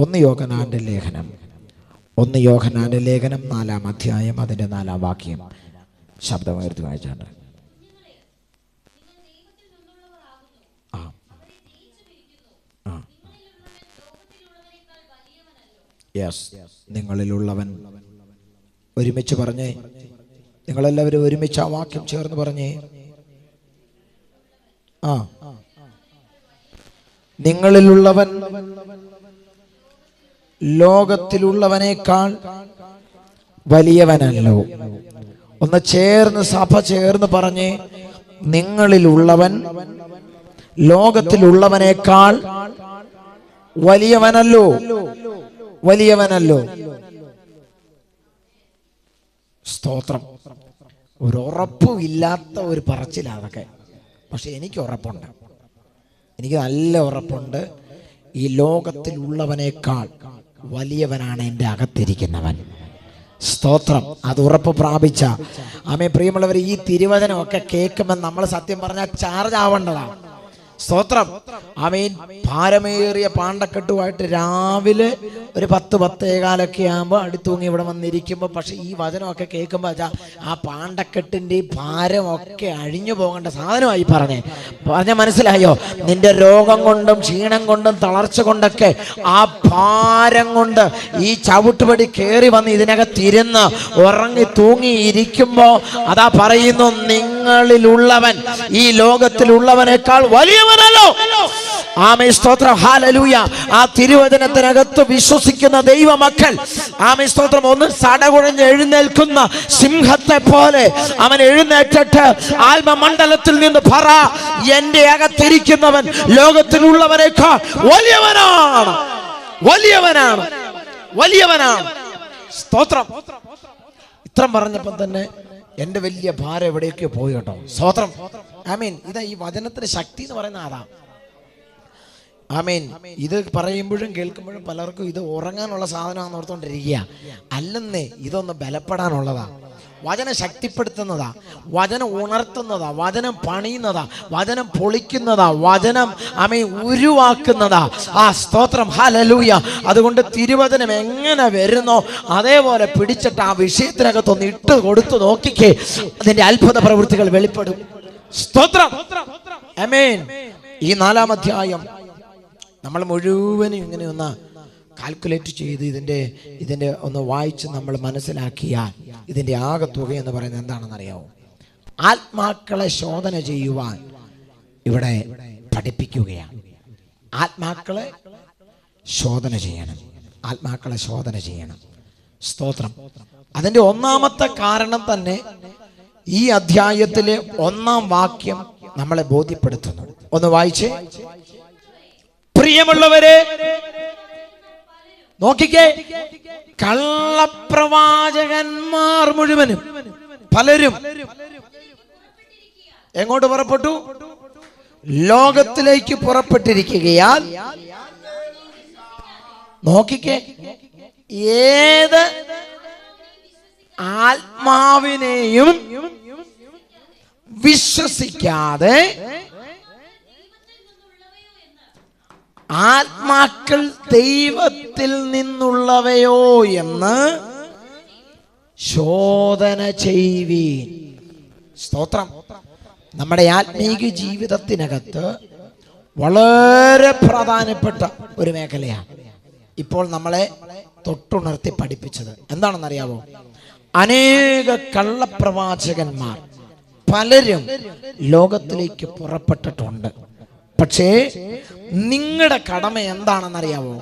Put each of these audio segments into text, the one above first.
ഒന്ന് യോഹന്നാന്റെ ലേഖനം 4-ാം അധ്യായം അതിൻ്റെ 4-ാം വാക്യം ശബ്ദമുയർത്തി വായിച്ചാണ്. നിങ്ങളിലുള്ളവൻ, ഒരുമിച്ച് പറഞ്ഞേ, നിങ്ങളെല്ലാവരും ഒരുമിച്ച് ആ വാക്യം ചേർന്ന് പറഞ്ഞേ. നിങ്ങളിലുള്ളവൻ ലോകത്തിലുള്ളവനേക്കാൾ വലിയവനല്ലോ. ഒന്ന് ചേർന്ന്, സഭ ചേർന്ന് പറഞ്ഞേ, നിങ്ങളിലുള്ളവൻ ലോകത്തിലുള്ളവനേക്കാൾ വലിയവനല്ലോ. വലിയവനല്ലോ. സ്തോത്രം. ഒരു ഉറപ്പും ഇല്ലാത്ത ഒരു പറച്ചിലാണ് അതൊക്കെ. പക്ഷെ എനിക്ക് ഉറപ്പുണ്ട്, എനിക്ക് നല്ല ഉറപ്പുണ്ട്. ഈ ലോകത്തിലുള്ളവനേക്കാൾ വലിയവനാണ് എൻ്റെ അകത്തിരിക്കുന്നവൻ. സ്തോത്രം. അത് ഉറപ്പ് പ്രാപിച്ച ആമേൻ. പ്രിയമുള്ളവർ, ഈ തിരുവചനമൊക്കെ കേൾക്കുമ്പോൾ നമ്മൾ സത്യം പറഞ്ഞാൽ ചാർജ് ആവേണ്ടതാണ്. സ്തോത്രം. ആമേൻ. ഭാരമേറിയ പാണ്ടക്കെട്ടുമായിട്ട് രാവിലെ ഒരു 10-10:15 ആകുമ്പോൾ അടുത്തൂങ്ങി ഇവിടെ വന്നിരിക്കുമ്പോൾ, പക്ഷെ ഈ വചനമൊക്കെ കേൾക്കുമ്പോൾ ആ പാണ്ടക്കെട്ടിൻ്റെ ഭാരമൊക്കെ അഴിഞ്ഞു പോകേണ്ട സാധനമായി പറഞ്ഞ മനസ്സിലായോ? നിന്റെ രോഗം കൊണ്ടും ക്ഷീണം കൊണ്ടും തളർച്ച കൊണ്ടൊക്കെ ആ ഭാരം കൊണ്ട് ഈ ചവിട്ടുപടി കയറി വന്ന് ഇതിനകത്തിരുന്ന് ഉറങ്ങി തൂങ്ങിയിരിക്കുമ്പോൾ അതാ പറയുന്നു, നിങ്ങളിലുള്ളവൻ ഈ ലോകത്തിലുള്ളവനേക്കാൾ വലിയവനല്ലോ. ആമേൻ. സ്തോത്രം. ഹല്ലേലൂയ. ആ തിരുവചനത്തിനകത്ത് വിശ്വസിക്കുന്ന ദൈവമക്കൾ, ആമേൻ സ്തോത്രം, ഒന്ന് സടകുഴഞ്ഞ് എഴുന്നേൽക്കുന്ന സിംഹത്തെ പോലെ അവൻ എഴുന്നേറ്റിട്ട് ആത്മമണ്ഡലത്തിൽ നിന്ന് പറ, എന്റെ അകത്തിരിക്കുന്നവൻ ലോകത്തിലുള്ളവനേക്കാൾ വലിയവനാണ്. വലിയവനാണ്. വലിയവനാണ്. സ്തോത്രം. ഇത്രം പറഞ്ഞപ്പോൾ തന്നെ എൻ്റെ വലിയ ഭാരം എവിടേക്കോ പോയി കേട്ടോ. സ്തോത്രം. ആമേൻ. ഇതാ ഈ വചനത്തിന്റെ ശക്തി എന്ന് പറയുന്ന അതാ. ആമേൻ. ഇത് പറയുമ്പോഴും കേൾക്കുമ്പോഴും പലർക്കും ഇത് ഉറങ്ങാനുള്ള സാധനമാണെന്ന് ഓർത്തുകൊണ്ടിരിക്കുക. അല്ലെന്നേ, ഇതൊന്ന് ബലപ്പെടാനുള്ളതാ. വചനം ശക്തിപ്പെടുത്തുന്നതാ, വചനം ഉണർത്തുന്നതാ, വചനം പണിയുന്നതാ, വചനം പൊളിക്കുന്നതാ, വചനം ആമേൻ ഉരുവാക്കുന്നതാ. ആ സ്തോത്രം. ഹല്ലേലൂയ. അതുകൊണ്ട് തിരുവചനം എങ്ങനെ വരുന്നോ അതേപോലെ പിടിച്ചിട്ട് ആ വിഷയത്തിനകത്തൊന്ന് ഇട്ട് കൊടുത്തു നോക്കിക്കേ, അതിന്റെ അത്ഭുത പ്രവൃത്തികൾ വെളിപ്പെടും. സ്തോത്രം. ആമേൻ. ഈ 4-ാം അധ്യായം നമ്മൾ മുഴുവനും ഇങ്ങനെ ഒന്ന് കാൽക്കുലേറ്റ് ചെയ്ത് ഇതിൻ്റെ ഒന്ന് വായിച്ച് നമ്മൾ മനസ്സിലാക്കിയാൽ ഇതിൻ്റെ ആകെത്തുക എന്ന് പറയുന്നത് എന്താണെന്ന് അറിയാമോ? ആത്മാക്കളെ ശോധന ചെയ്യുവാൻ ഇവിടെ പഠിപ്പിക്കുകയാണ്. ആത്മാക്കളെ ശോധന ചെയ്യണം. ആത്മാക്കളെ ശോധന ചെയ്യണം. സ്തോത്രം. അതിൻ്റെ ഒന്നാമത്തെ കാരണം തന്നെ ഈ അധ്യായത്തിലെ 1-ാം വാക്യം നമ്മളെ ബോധ്യപ്പെടുത്തുന്നു. ഒന്ന് വായിച്ചേ. പ്രിയമുള്ളവരെ, നോക്കിക്കേ, കള്ളപ്രവാചകന്മാർ മുഴുവനും പലരും എങ്ങോട്ട് പുറപ്പെട്ടു? ലോകത്തിലേക്ക് പുറപ്പെട്ടിരിക്കുകയാൽ. നോക്കിക്കേ, ഏത് ആത്മാവിനെയും വിശ്വസിക്കാതെ ആത്മാക്കൾ ദൈവത്തിൽ നിന്നുള്ളവയോ എന്ന് ശോധന ചെയ്യുവീൻ. സ്തോത്രം. നമ്മുടെ ആത്മീക ജീവിതത്തിനകത്ത് വളരെ പ്രധാനപ്പെട്ട ഒരു മേഖലയാണ് ഇപ്പോൾ നമ്മളെ തൊട്ടുണർത്തി പഠിപ്പിച്ചത്. എന്താണെന്നറിയാമോ? അനേക കള്ളപ്രവാചകന്മാർ പലരും ലോകത്തിലേക്ക് പുറപ്പെട്ടിട്ടുണ്ട്. പക്ഷേ നിങ്ങളുടെ കടമ എന്താണെന്നറിയാമോ?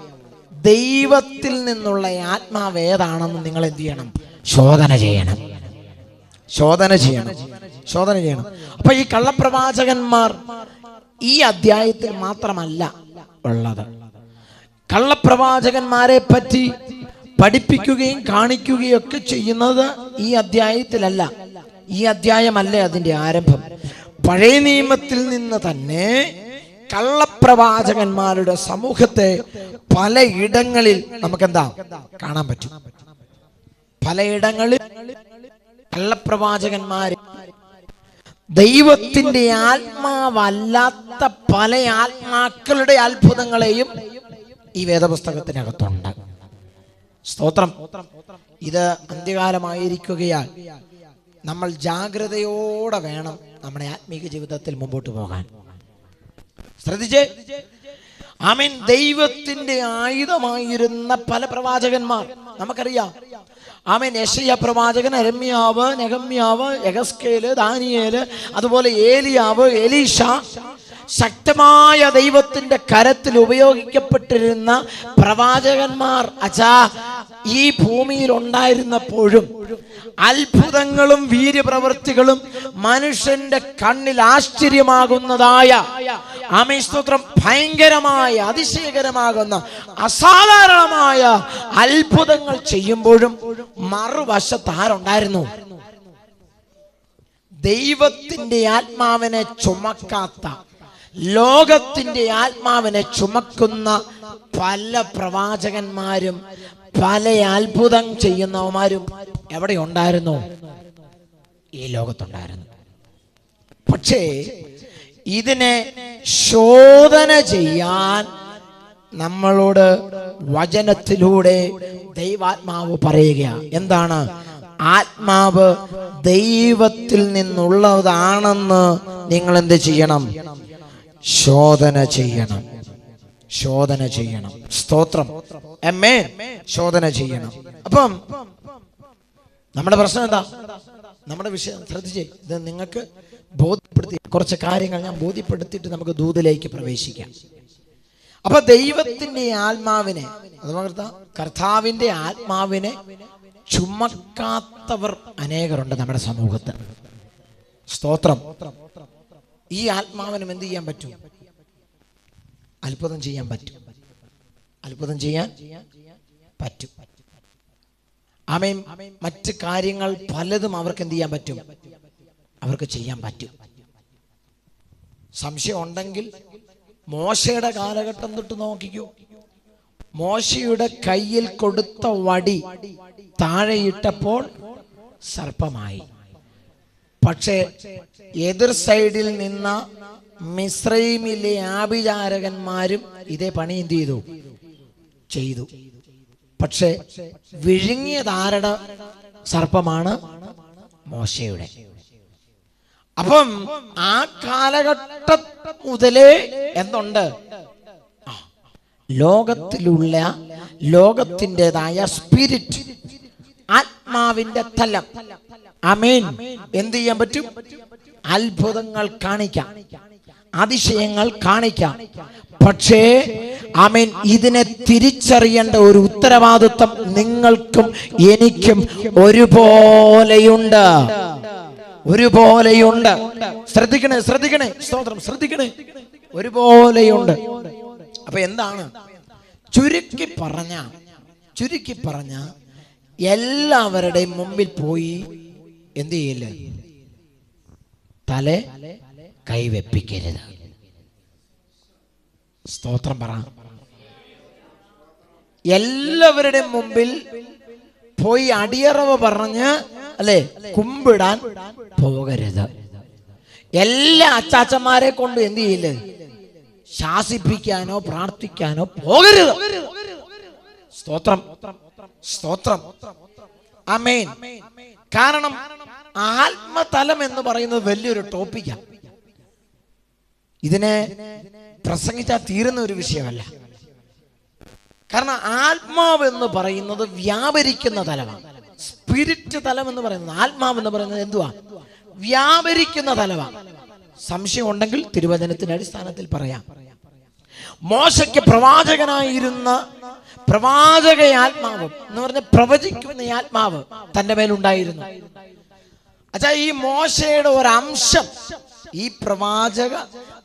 ദൈവത്തിൽ നിന്നുള്ള ആത്മാവ് ഏതാണെന്ന് നിങ്ങൾ എന്ത് ചെയ്യണം? ശോധന ചെയ്യണം. ശോധന ചെയ്യണം. ശോധന ചെയ്യണം. അപ്പൊ ഈ കള്ളപ്രവാചകന്മാർ ഈ അധ്യായത്തിൽ മാത്രമല്ല ഉള്ളത്. കള്ളപ്രവാചകന്മാരെ പറ്റി പഠിപ്പിക്കുകയും കാണിക്കുകയും ഒക്കെ ചെയ്യുന്നത് ഈ അധ്യായത്തിലല്ല. ഈ അധ്യായമല്ല അതിന്റെ ആരംഭം. പഴയ നിയമത്തിൽ നിന്ന് തന്നെ കള്ളപ്രവാചകന്മാരുടെ സമൂഹത്തെ പലയിടങ്ങളിൽ നമുക്കെന്താ കാണാൻ പറ്റും. പലയിടങ്ങളിൽ കള്ളപ്രവാചകന്മാർ ദൈവത്തിന്റെ ആത്മാവല്ലാത്ത പല ആത്മാക്കളുടെ അത്ഭുതങ്ങളെയും ഈ വേദപുസ്തകത്തിനകത്തുണ്ട്. സ്തോത്രം. ഇത് അന്ത്യകാലമായിരിക്കുകയാൽ നമ്മൾ ജാഗ്രതയോടെ വേണം നമ്മുടെ ആത്മീക ജീവിതത്തിൽ മുമ്പോട്ട് പോകാൻ. ശ്രദ്ധിച്ചേ. ആമേൻ. ദൈവത്തിന്റെ ആയുധമായിരുന്ന പല പ്രവാചകന്മാർ നമുക്കറിയാം. ആമേൻ. യെശയ്യാ പ്രവാചകൻ, യെരമ്യാവ്, നെഹമ്യാവ്, യെഹെസ്കേല്, ദാനിയേല്, അതുപോലെ ഏലിയാവ്, എലീഷ, ശക്തമായ ദൈവത്തിന്റെ കരത്തിൽ ഉപയോഗിക്കപ്പെട്ടിരുന്ന പ്രവാചകന്മാർ ഈ ഭൂമിയിൽ ഉണ്ടായിരുന്നപ്പോഴും അത്ഭുതങ്ങളും വീര്യപ്രവൃത്തികളും മനുഷ്യന്റെ കണ്ണിൽ ആശ്ചര്യമാകുന്നതായ ആമേൻ സ്തോത്രം ഭയങ്കരമായ അതിശയകരമാകുന്ന അസാധാരണമായ അത്ഭുതങ്ങൾ ചെയ്യുമ്പോഴും മറുവശത്ത് ആരുണ്ടായിരുന്നു? ദൈവത്തിന്റെ ആത്മാവിനെ ചുമക്കാത്ത, ലോകത്തിന്റെ ആത്മാവിനെ ചുമക്കുന്ന പല പ്രവാചകന്മാരും പല അത്ഭുതം ചെയ്യുന്നവന്മാരും എവിടെ ഉണ്ടായിരുന്നു? ഈ ലോകത്തുണ്ടായിരുന്നു. പക്ഷേ ഇതിനെ ശോധന ചെയ്യാൻ നമ്മളോട് വചനത്തിലൂടെ ദൈവാത്മാവ് പറയുകയാണ്. എന്താണ്? ആത്മാവ് ദൈവത്തിൽ നിന്നുള്ളതാണെന്ന് നിങ്ങൾ എന്ത് ചെയ്യണം? ശോധന ചെയ്യണം. ശോധന ചെയ്യണം. സ്തോത്രം. ആമേൻ. ശോധന ചെയ്യണം. അപ്പം നമ്മുടെ പ്രശ്നം എന്താ? നമ്മുടെ വിഷയം ശ്രദ്ധിച്ചേ. ഇത് നിങ്ങൾക്ക് ബോധ്യപ്പെടുത്തി കുറച്ച് കാര്യങ്ങൾ ഞാൻ ബോധ്യപ്പെടുത്തിയിട്ട് നമുക്ക് ദൂതിലേക്ക് പ്രവേശിക്കാം. അപ്പൊ ദൈവത്തിന്റെ ആത്മാവിനെ, അതുപോലെ കർത്താവിന്റെ ആത്മാവിനെ ചുമക്കാത്തവർ അനേകരുണ്ട് നമ്മുടെ സമൂഹത്തിൽ. സ്തോത്രം. ഈ ആത്മാവിനും എന്ത് ചെയ്യാൻ പറ്റും? അത്ഭുതം ചെയ്യാൻ പറ്റും. അത്ഭുതം ചെയ്യാൻ പറ്റും. ആമേൻ. മറ്റ് കാര്യങ്ങൾ പലതും അവർക്ക് എന്ത് ചെയ്യാൻ പറ്റും? അവർക്ക് ചെയ്യാൻ പറ്റും. സംശയം ഉണ്ടെങ്കിൽ മോശയുടെ കാലഘട്ടം തൊട്ട് നോക്കിക്കൂ. മോശയുടെ കയ്യിൽ കൊടുത്ത വടി താഴെയിട്ടപ്പോൾ സർപ്പമായി. പക്ഷേ എതിർ സൈഡിൽ നിന്ന മിസ്രൈമിലെ ആഭിചാരകന്മാരും ഇതേ പണി എന്ത് ചെയ്തു. പക്ഷെ വിഴുങ്ങിയത് ആരുടെ സർപ്പമാണ്? മോശയുടെ. അപ്പം ആ കാലഘട്ടം മുതലേ എന്തുണ്ട്? ലോകത്തിൻ്റെതായ സ്പിരിറ്റ്, ആത്മാവിന്റെ തലം. ആമേൻ. എന്ത് ചെയ്യാൻ പറ്റും? അത്ഭുതങ്ങൾ കാണിക്കാം, അതിശയങ്ങൾ കാണിക്കാം. പക്ഷേ ആമേൻ, ഇതിനെ തിരിച്ചറിയേണ്ട ഒരു ഉത്തരവാദിത്വം നിങ്ങൾക്കും എനിക്കും ഒരുപോലെയുണ്ട്. ശ്രദ്ധിക്കണേ. സ്തോത്രം. ശ്രദ്ധിക്കണേ. ഒരുപോലെയുണ്ട്. അപ്പൊ എന്താണ്? ചുരുക്കി പറഞ്ഞ എല്ലാവരുടെയും മുമ്പിൽ പോയി എന്ത് ചെയ്യില്ല? തല കൈവെപ്പിക്കരുത്. സ്തോത്രം പറ. എല്ലാവരുടെയും മുമ്പിൽ പോയി അടിയറവ് പറഞ്ഞ് കുമ്പിടാൻ പോകരുത്. എല്ലാ അച്ചാച്ചന്മാരെ കൊണ്ട് എന്ത് ചെയ്യില്ല? ശാസിപ്പിക്കാനോ പ്രാർത്ഥിക്കാനോ പോകരുത്. സ്തോത്രം. ആമേൻ. കാരണം ആത്മതലം എന്ന് പറയുന്നത് വലിയൊരു ടോപ്പിക്കാണ്. ഇതിനെ പ്രസംഗിച്ചാൽ തീരുന്ന ഒരു വിഷയമല്ല. കാരണം ആത്മാവ് എന്ന് പറയുന്നത് വ്യാപരിക്കുന്ന തലമാണ്. സ്പിരിറ്റ് തലം എന്ന് പറയുന്നത്, ആത്മാവ് എന്ന് പറയുന്നത് എന്തുവാ? വ്യാപരിക്കുന്ന തലമാണ്. സംശയം ഉണ്ടെങ്കിൽ തിരുവചനത്തിന്റെ അടിസ്ഥാനത്തിൽ പറയാം. മോശയ്ക്ക് പ്രവാചകനായിരുന്ന പ്രവാചക ആത്മാവ് എന്ന് പറഞ്ഞ പ്രവചിക്കുന്ന ആത്മാവ് തന്റെ മേലുണ്ടായിരുന്നു. ഈ മോശയുടെ ഒരംശം, ഈ പ്രവാചക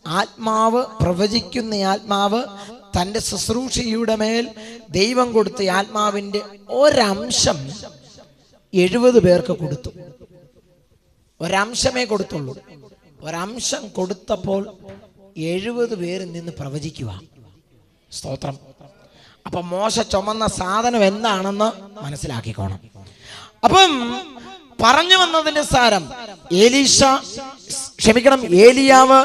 ആത്മാവ്, പ്രവചിക്കുന്ന ആത്മാവ് തന്റെ ശുശ്രൂഷയുടെ മേൽ ദൈവം കൊടുത്ത ആത്മാവിന്റെ ഒരംശം 70 പേർക്ക് കൊടുത്തു. ഒരംശമേ കൊടുത്തുള്ളൂ. ഒരംശം കൊടുത്തപ്പോൾ 70 പേരിൽ നിന്ന് പ്രവചിക്കുക. സ്തോത്രം. അപ്പൊ മോശ ചുമന്ന സാധനം എന്താണെന്ന് മനസ്സിലാക്കിക്കോണം. അപ്പം പറഞ്ഞു വന്നതിന്റെ സാരം, ഏലിയാവ്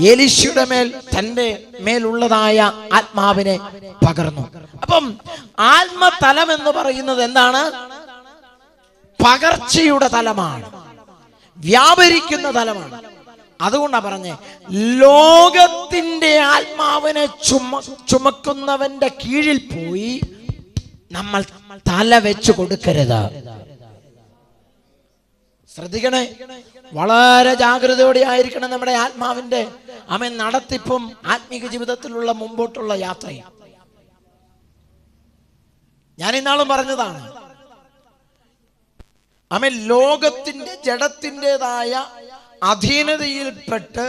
എലീശയുടെ മേൽ തന്റെ മേലുള്ളതായ ആത്മാവിനെ പകർന്നു. അപ്പം ആത്മതലം എന്ന് പറയുന്നത് എന്താണ്? പകർച്ചയുടെ തലമാണ്, വ്യാപരിക്കുന്ന തലമാണ്. അതുകൊണ്ടാണ് പറഞ്ഞേ, ലോകത്തിന്റെ ആത്മാവിനെ ചുമക്കുന്നവന്റെ കീഴിൽ പോയി നമ്മൾ തല വെച്ച് കൊടുക്കരുത്. ശ്രദ്ധിക്കണേ, വളരെ ജാഗ്രതയോടെ ആയിരിക്കണം നമ്മുടെ ആത്മാവിന്റെ നടത്തിപ്പും ആത്മീക ജീവിതത്തിലുള്ള മുമ്പോട്ടുള്ള യാത്രയും. ഞാൻ ഇന്നാളും പറഞ്ഞതാണ്, ലോകത്തിന്റെ ജഡത്തിൻ്റെതായ അധീനതയിൽപ്പെട്ട്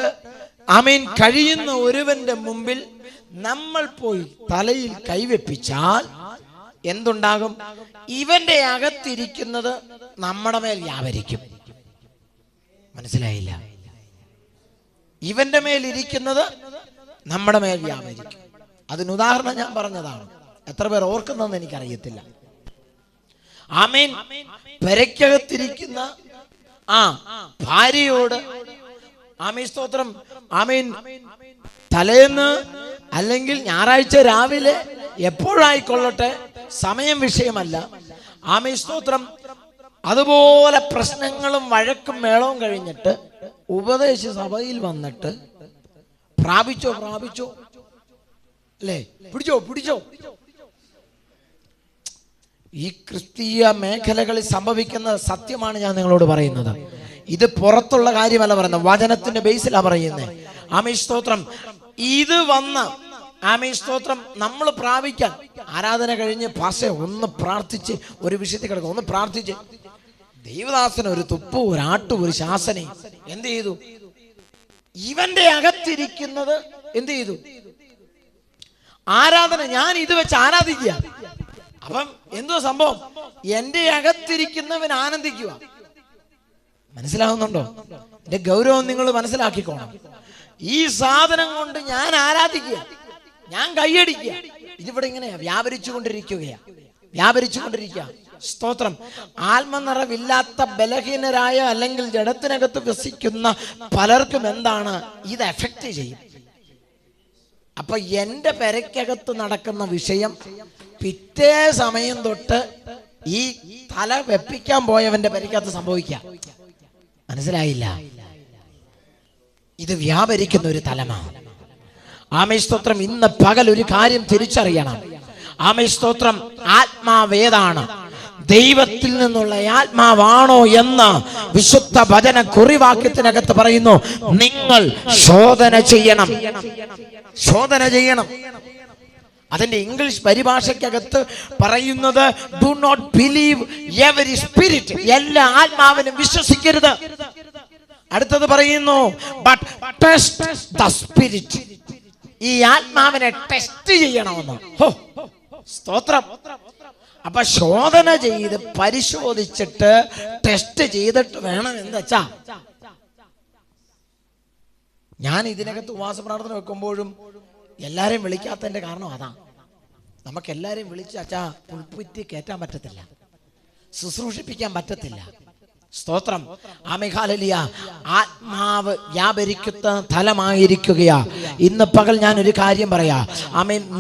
കഴിയുന്ന ഒരുവന്റെ മുമ്പിൽ നമ്മൾ പോയി തലയിൽ കൈവെപ്പിച്ചാൽ എന്തുണ്ടാകും? ഇവന്റെ അകത്തിരിക്കുന്നത് നമ്മുടെ മേൽ വ്യാപരിക്കും. മനസ്സിലായില്ല? ഇവന്റെ മേലിരിക്കുന്നത് നമ്മുടെ മേൽ വ്യാപരിക്കും. അതിനുദാഹരണം ഞാൻ പറഞ്ഞതാണ്, എത്ര പേർ ഓർക്കുന്നതെന്ന് എനിക്കറിയത്തില്ല. ആമേൻ. പെരയ്ക്കകത്തിരിക്കുന്ന ഭാര്യയോട് സ്തോത്രം, ആമേൻ, തലേന്ന് അല്ലെങ്കിൽ ഞായറാഴ്ച രാവിലെ എപ്പോഴായിക്കൊള്ളട്ടെ, സമയം വിഷയമല്ല. സ്തോത്രം. അതുപോലെ പ്രശ്നങ്ങളും വഴക്കും മേളവും കഴിഞ്ഞിട്ട് ഉപദേശ സഭയിൽ വന്നിട്ട് പ്രാപിച്ചോ അല്ലേ, പിടിച്ചോ. ഈ ക്രിസ്തീയ മേഖലകളിൽ സംഭവിക്കുന്ന സത്യമാണ് ഞാൻ നിങ്ങളോട് പറയുന്നത്. ഇത് പുറത്തുള്ള കാര്യമല്ല പറയുന്നത്, വചനത്തിന്റെ ബേസിലാണ് പറയുന്നത്. സ്തോത്രം. ഇത് വന്ന സ്തോത്രം നമ്മൾ പ്രാപിക്കാൻ ആരാധന കഴിഞ്ഞ് പാസ്റ്റർ ഒന്ന് പ്രാർത്ഥിച്ച് ഒരു വിഷയത്തിൽ കിടക്കും, ഒന്ന് പ്രാർത്ഥിച്ച് ദൈവദാസന് ഒരു തുപ്പ്, ഒരു ആട്ടു, ഒരു ശാസനയും എന്ത് ചെയ്തു? ഇവന്റെ അകത്തിരിക്കുന്നത് എന്ത് ചെയ്തു? ആരാധന. ഞാൻ ഇത് വെച്ച് ആരാധിക്കുക. അപ്പം എന്തോ സംഭവം? എന്റെ അകത്തിരിക്കുന്നവൻ ആനന്ദിക്കുക. മനസ്സിലാവുന്നുണ്ടോ? എന്റെ ഗൗരവം നിങ്ങൾ മനസ്സിലാക്കിക്കോണം. ഈ സാധനം കൊണ്ട് ഞാൻ ആരാധിക്കുക, ഞാൻ കൈയടിക്കുക. ഇതിവിടെ ഇങ്ങനെയാ വ്യാപരിച്ചുകൊണ്ടിരിക്കുക. സ്തോത്രം. ആത്മനിറവില്ലാത്ത ബലഹീനരായ അല്ലെങ്കിൽ ജഡത്തിനകത്ത് വസിക്കുന്ന പലർക്കും എന്താണ് ഇത് എഫക്റ്റ് ചെയ്യും. അപ്പൊ എന്റെ പെരയ്ക്കകത്ത് നടക്കുന്ന വിഷയം പിറ്റേ സമയം തൊട്ട് ഈ തല വെപ്പിക്കാൻ പോയവന്റെ പെരയ്ക്കകത്ത് സംഭവിക്കാം. മനസ്സിലായില്ല? ഇത് വ്യാപരിക്കുന്ന ഒരു തലമാണ്. സ്തോത്രം. ഇന്ന് പകൽ ഒരു കാര്യം തിരിച്ചറിയണം. സ്തോത്രം. ആത്മാവേതാണ്? ദൈവത്തിൽ നിന്നുള്ള ആത്മാവാണോ എന്ന് വിശുദ്ധ വചന കുറിവാക്യത്തിനകത്ത് പറയുന്നു. നിങ്ങൾ ശോധന ചെയ്യണം. അതിന്റെ ഇംഗ്ലീഷ് പരിഭാഷയ്ക്കകത്ത് പറയുന്നത് do not believe every spirit. എല്ലാ ആത്മാവിനും വിശ്വസിക്കരുത്. അടുത്തത് പറയുന്നു ബട്ട് ടെസ്റ്റ് ദ സ്പിരിറ്റ്. ഈ ആത്മാവിനെ ടെസ്റ്റ് ചെയ്യണമെന്ന്. സ്തോത്രം. അപ്പൊ ശോധന ചെയ്ത് പരിശോധിച്ചിട്ട് ടെസ്റ്റ് ചെയ്തിട്ട് വേണം. എന്താ ഞാൻ ഇതിനകത്ത് ഉപവാസ പ്രാർത്ഥന വെക്കുമ്പോഴും എല്ലാരെയും വിളിക്കാത്തതിന്റെ കാരണം അതാ. നമുക്ക് എല്ലാരെയും വിളിച്ച് പുൽപ്പുറ്റി കയറ്റാൻ പറ്റത്തില്ല, ശുശ്രൂഷിപ്പിക്കാൻ പറ്റത്തില്ല. സ്തോത്രം. ഹല്ലേലൂയ. ആത്മാവ് വ്യാപരിക്കുന്ന തലമായിരിക്കുകയാ. ഇന്ന് പകൽ ഞാൻ ഒരു കാര്യം പറയാ.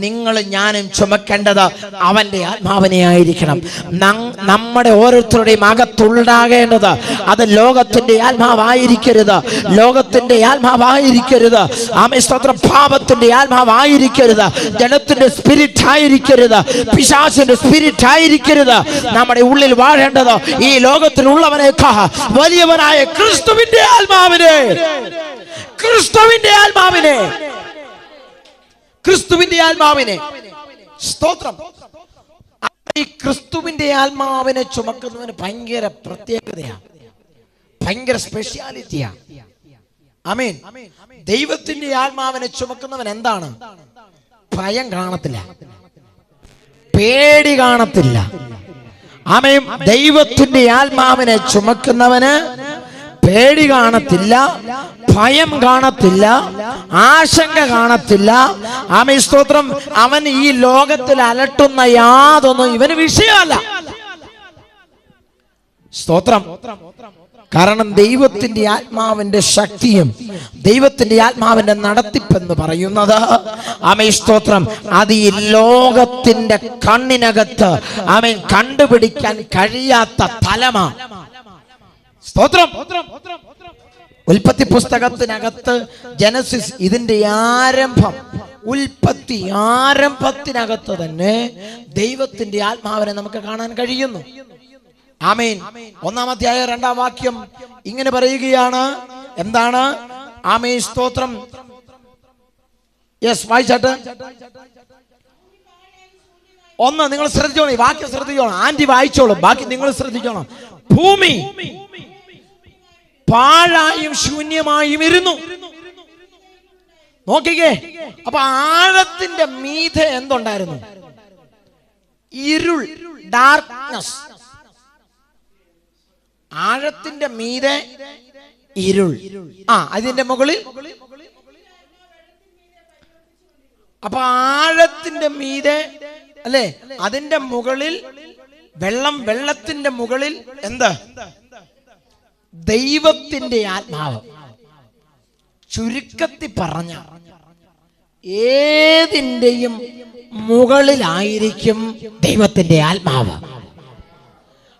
നിങ്ങൾ ഞാനും ചുമക്കേണ്ടത് അവന്റെ ആത്മാവിനെ ആയിരിക്കണം. നമ്മുടെ ഓരോരുത്തരുടെയും അകത്തുണ്ടാകേണ്ടത് അത് ലോകത്തിന്റെ ആത്മാവായിരിക്കരുത്. സ്തോത്രം. പാപത്തിന്റെ ആത്മാവായിരിക്കരുത്. ജഡത്തിന്റെ സ്പിരിറ്റ് ആയിരിക്കരുത്. പിശാചിന്റെ സ്പിരിറ്റ് ആയിരിക്കരുത്. നമ്മുടെ ഉള്ളിൽ വാഴേണ്ടത് ഈ ലോകത്തിലുള്ളവനെ വലിയവനായ ക്രിസ്തുവിന്റെ ആത്മാവിനെ. സ്തോത്രം. ഈ ക്രിസ്തുവിന്റെ ആത്മാവിനെ ചുമക്കുന്നവന് ഭയങ്കര പ്രത്യേകതയാണ്, ഭയങ്കര സ്പെഷ്യാലിറ്റിയാ. ആമേൻ. ദൈവത്തിന്റെ ആത്മാവിനെ ചുമക്കുന്നവൻ എന്താണ്? ഭയം കാണത്തില്ല, പേടി കാണത്തില്ല. ആമേൻ. ദൈവത്തിന്റെ ആത്മാവിനെ ചുമക്കുന്നവന് പേടി കാണത്തില്ല, ഭയം കാണത്തില്ല, ആശങ്ക കാണത്തില്ല. ആമേൻ. സ്തോത്രം. അവൻ ഈ ലോകത്തിൽ അലട്ടുന്ന യാതൊന്നും ഇവന് വിഷയമല്ല. സ്തോത്രം. കാരണം ദൈവത്തിന്റെ ആത്മാവിന്റെ ശക്തിയും ദൈവത്തിന്റെ ആത്മാവിന്റെ നടത്തിപ്പെന്ന് പറയുന്നത്, ആമേൻ സ്തോത്രം, അത് ഈ ലോകത്തിന്റെ കണ്ണിനകത്ത് ആമേൻ കണ്ടുപിടിക്കാൻ കഴിയാത്ത തലമാണ്. സ്തോത്രം. ഉൽപ്പത്തി പുസ്തകത്തിനകത്ത് ജനസിസ് ഇതിന്റെ ആരംഭത്തിനകത്ത് തന്നെ ദൈവത്തിന്റെ ആത്മാവിനെ നമുക്ക് കാണാൻ കഴിയുന്നു. ആമേൻ. 1-ാം അധ്യായം 2-ാം വാക്യം ഇങ്ങനെ പറയുകയാണ്. എന്താണ്? ആമേൻ സ്തോത്രം. യെസ്, വായിച്ചാട്ട്. ഒന്ന് നിങ്ങൾ ശ്രദ്ധിച്ചോളൂ, വാക്യം ശ്രദ്ധിച്ചോളാം. ആന്റി വായിച്ചോളൂ, ബാക്കി നിങ്ങൾ ശ്രദ്ധിച്ചോളാം. ഭൂമി പാഴായും ശൂന്യമായും ഇരുന്നു. നോക്കിക്കേ. അപ്പൊ ആഴത്തിന്റെ മീതെ എന്തുണ്ടായിരുന്നു? ഇരുൾ, ഡാർക്ക്നെസ്. ആഴത്തിന്റെ മീതെ ഇരുൾ. അതിന്റെ മുകളിൽ, അപ്പൊ ആഴത്തിന്റെ മീതെ അല്ലെ, അതിന്റെ മുകളിൽ വെള്ളം, വെള്ളത്തിന്റെ മുകളിൽ എന്ത്? ദൈവത്തിന്റെ ആത്മാവ്. ചുരുക്കത്തിൽ പറഞ്ഞ ഏതിന്റെയും മുകളിലായിരിക്കും ദൈവത്തിന്റെ ആത്മാവ്.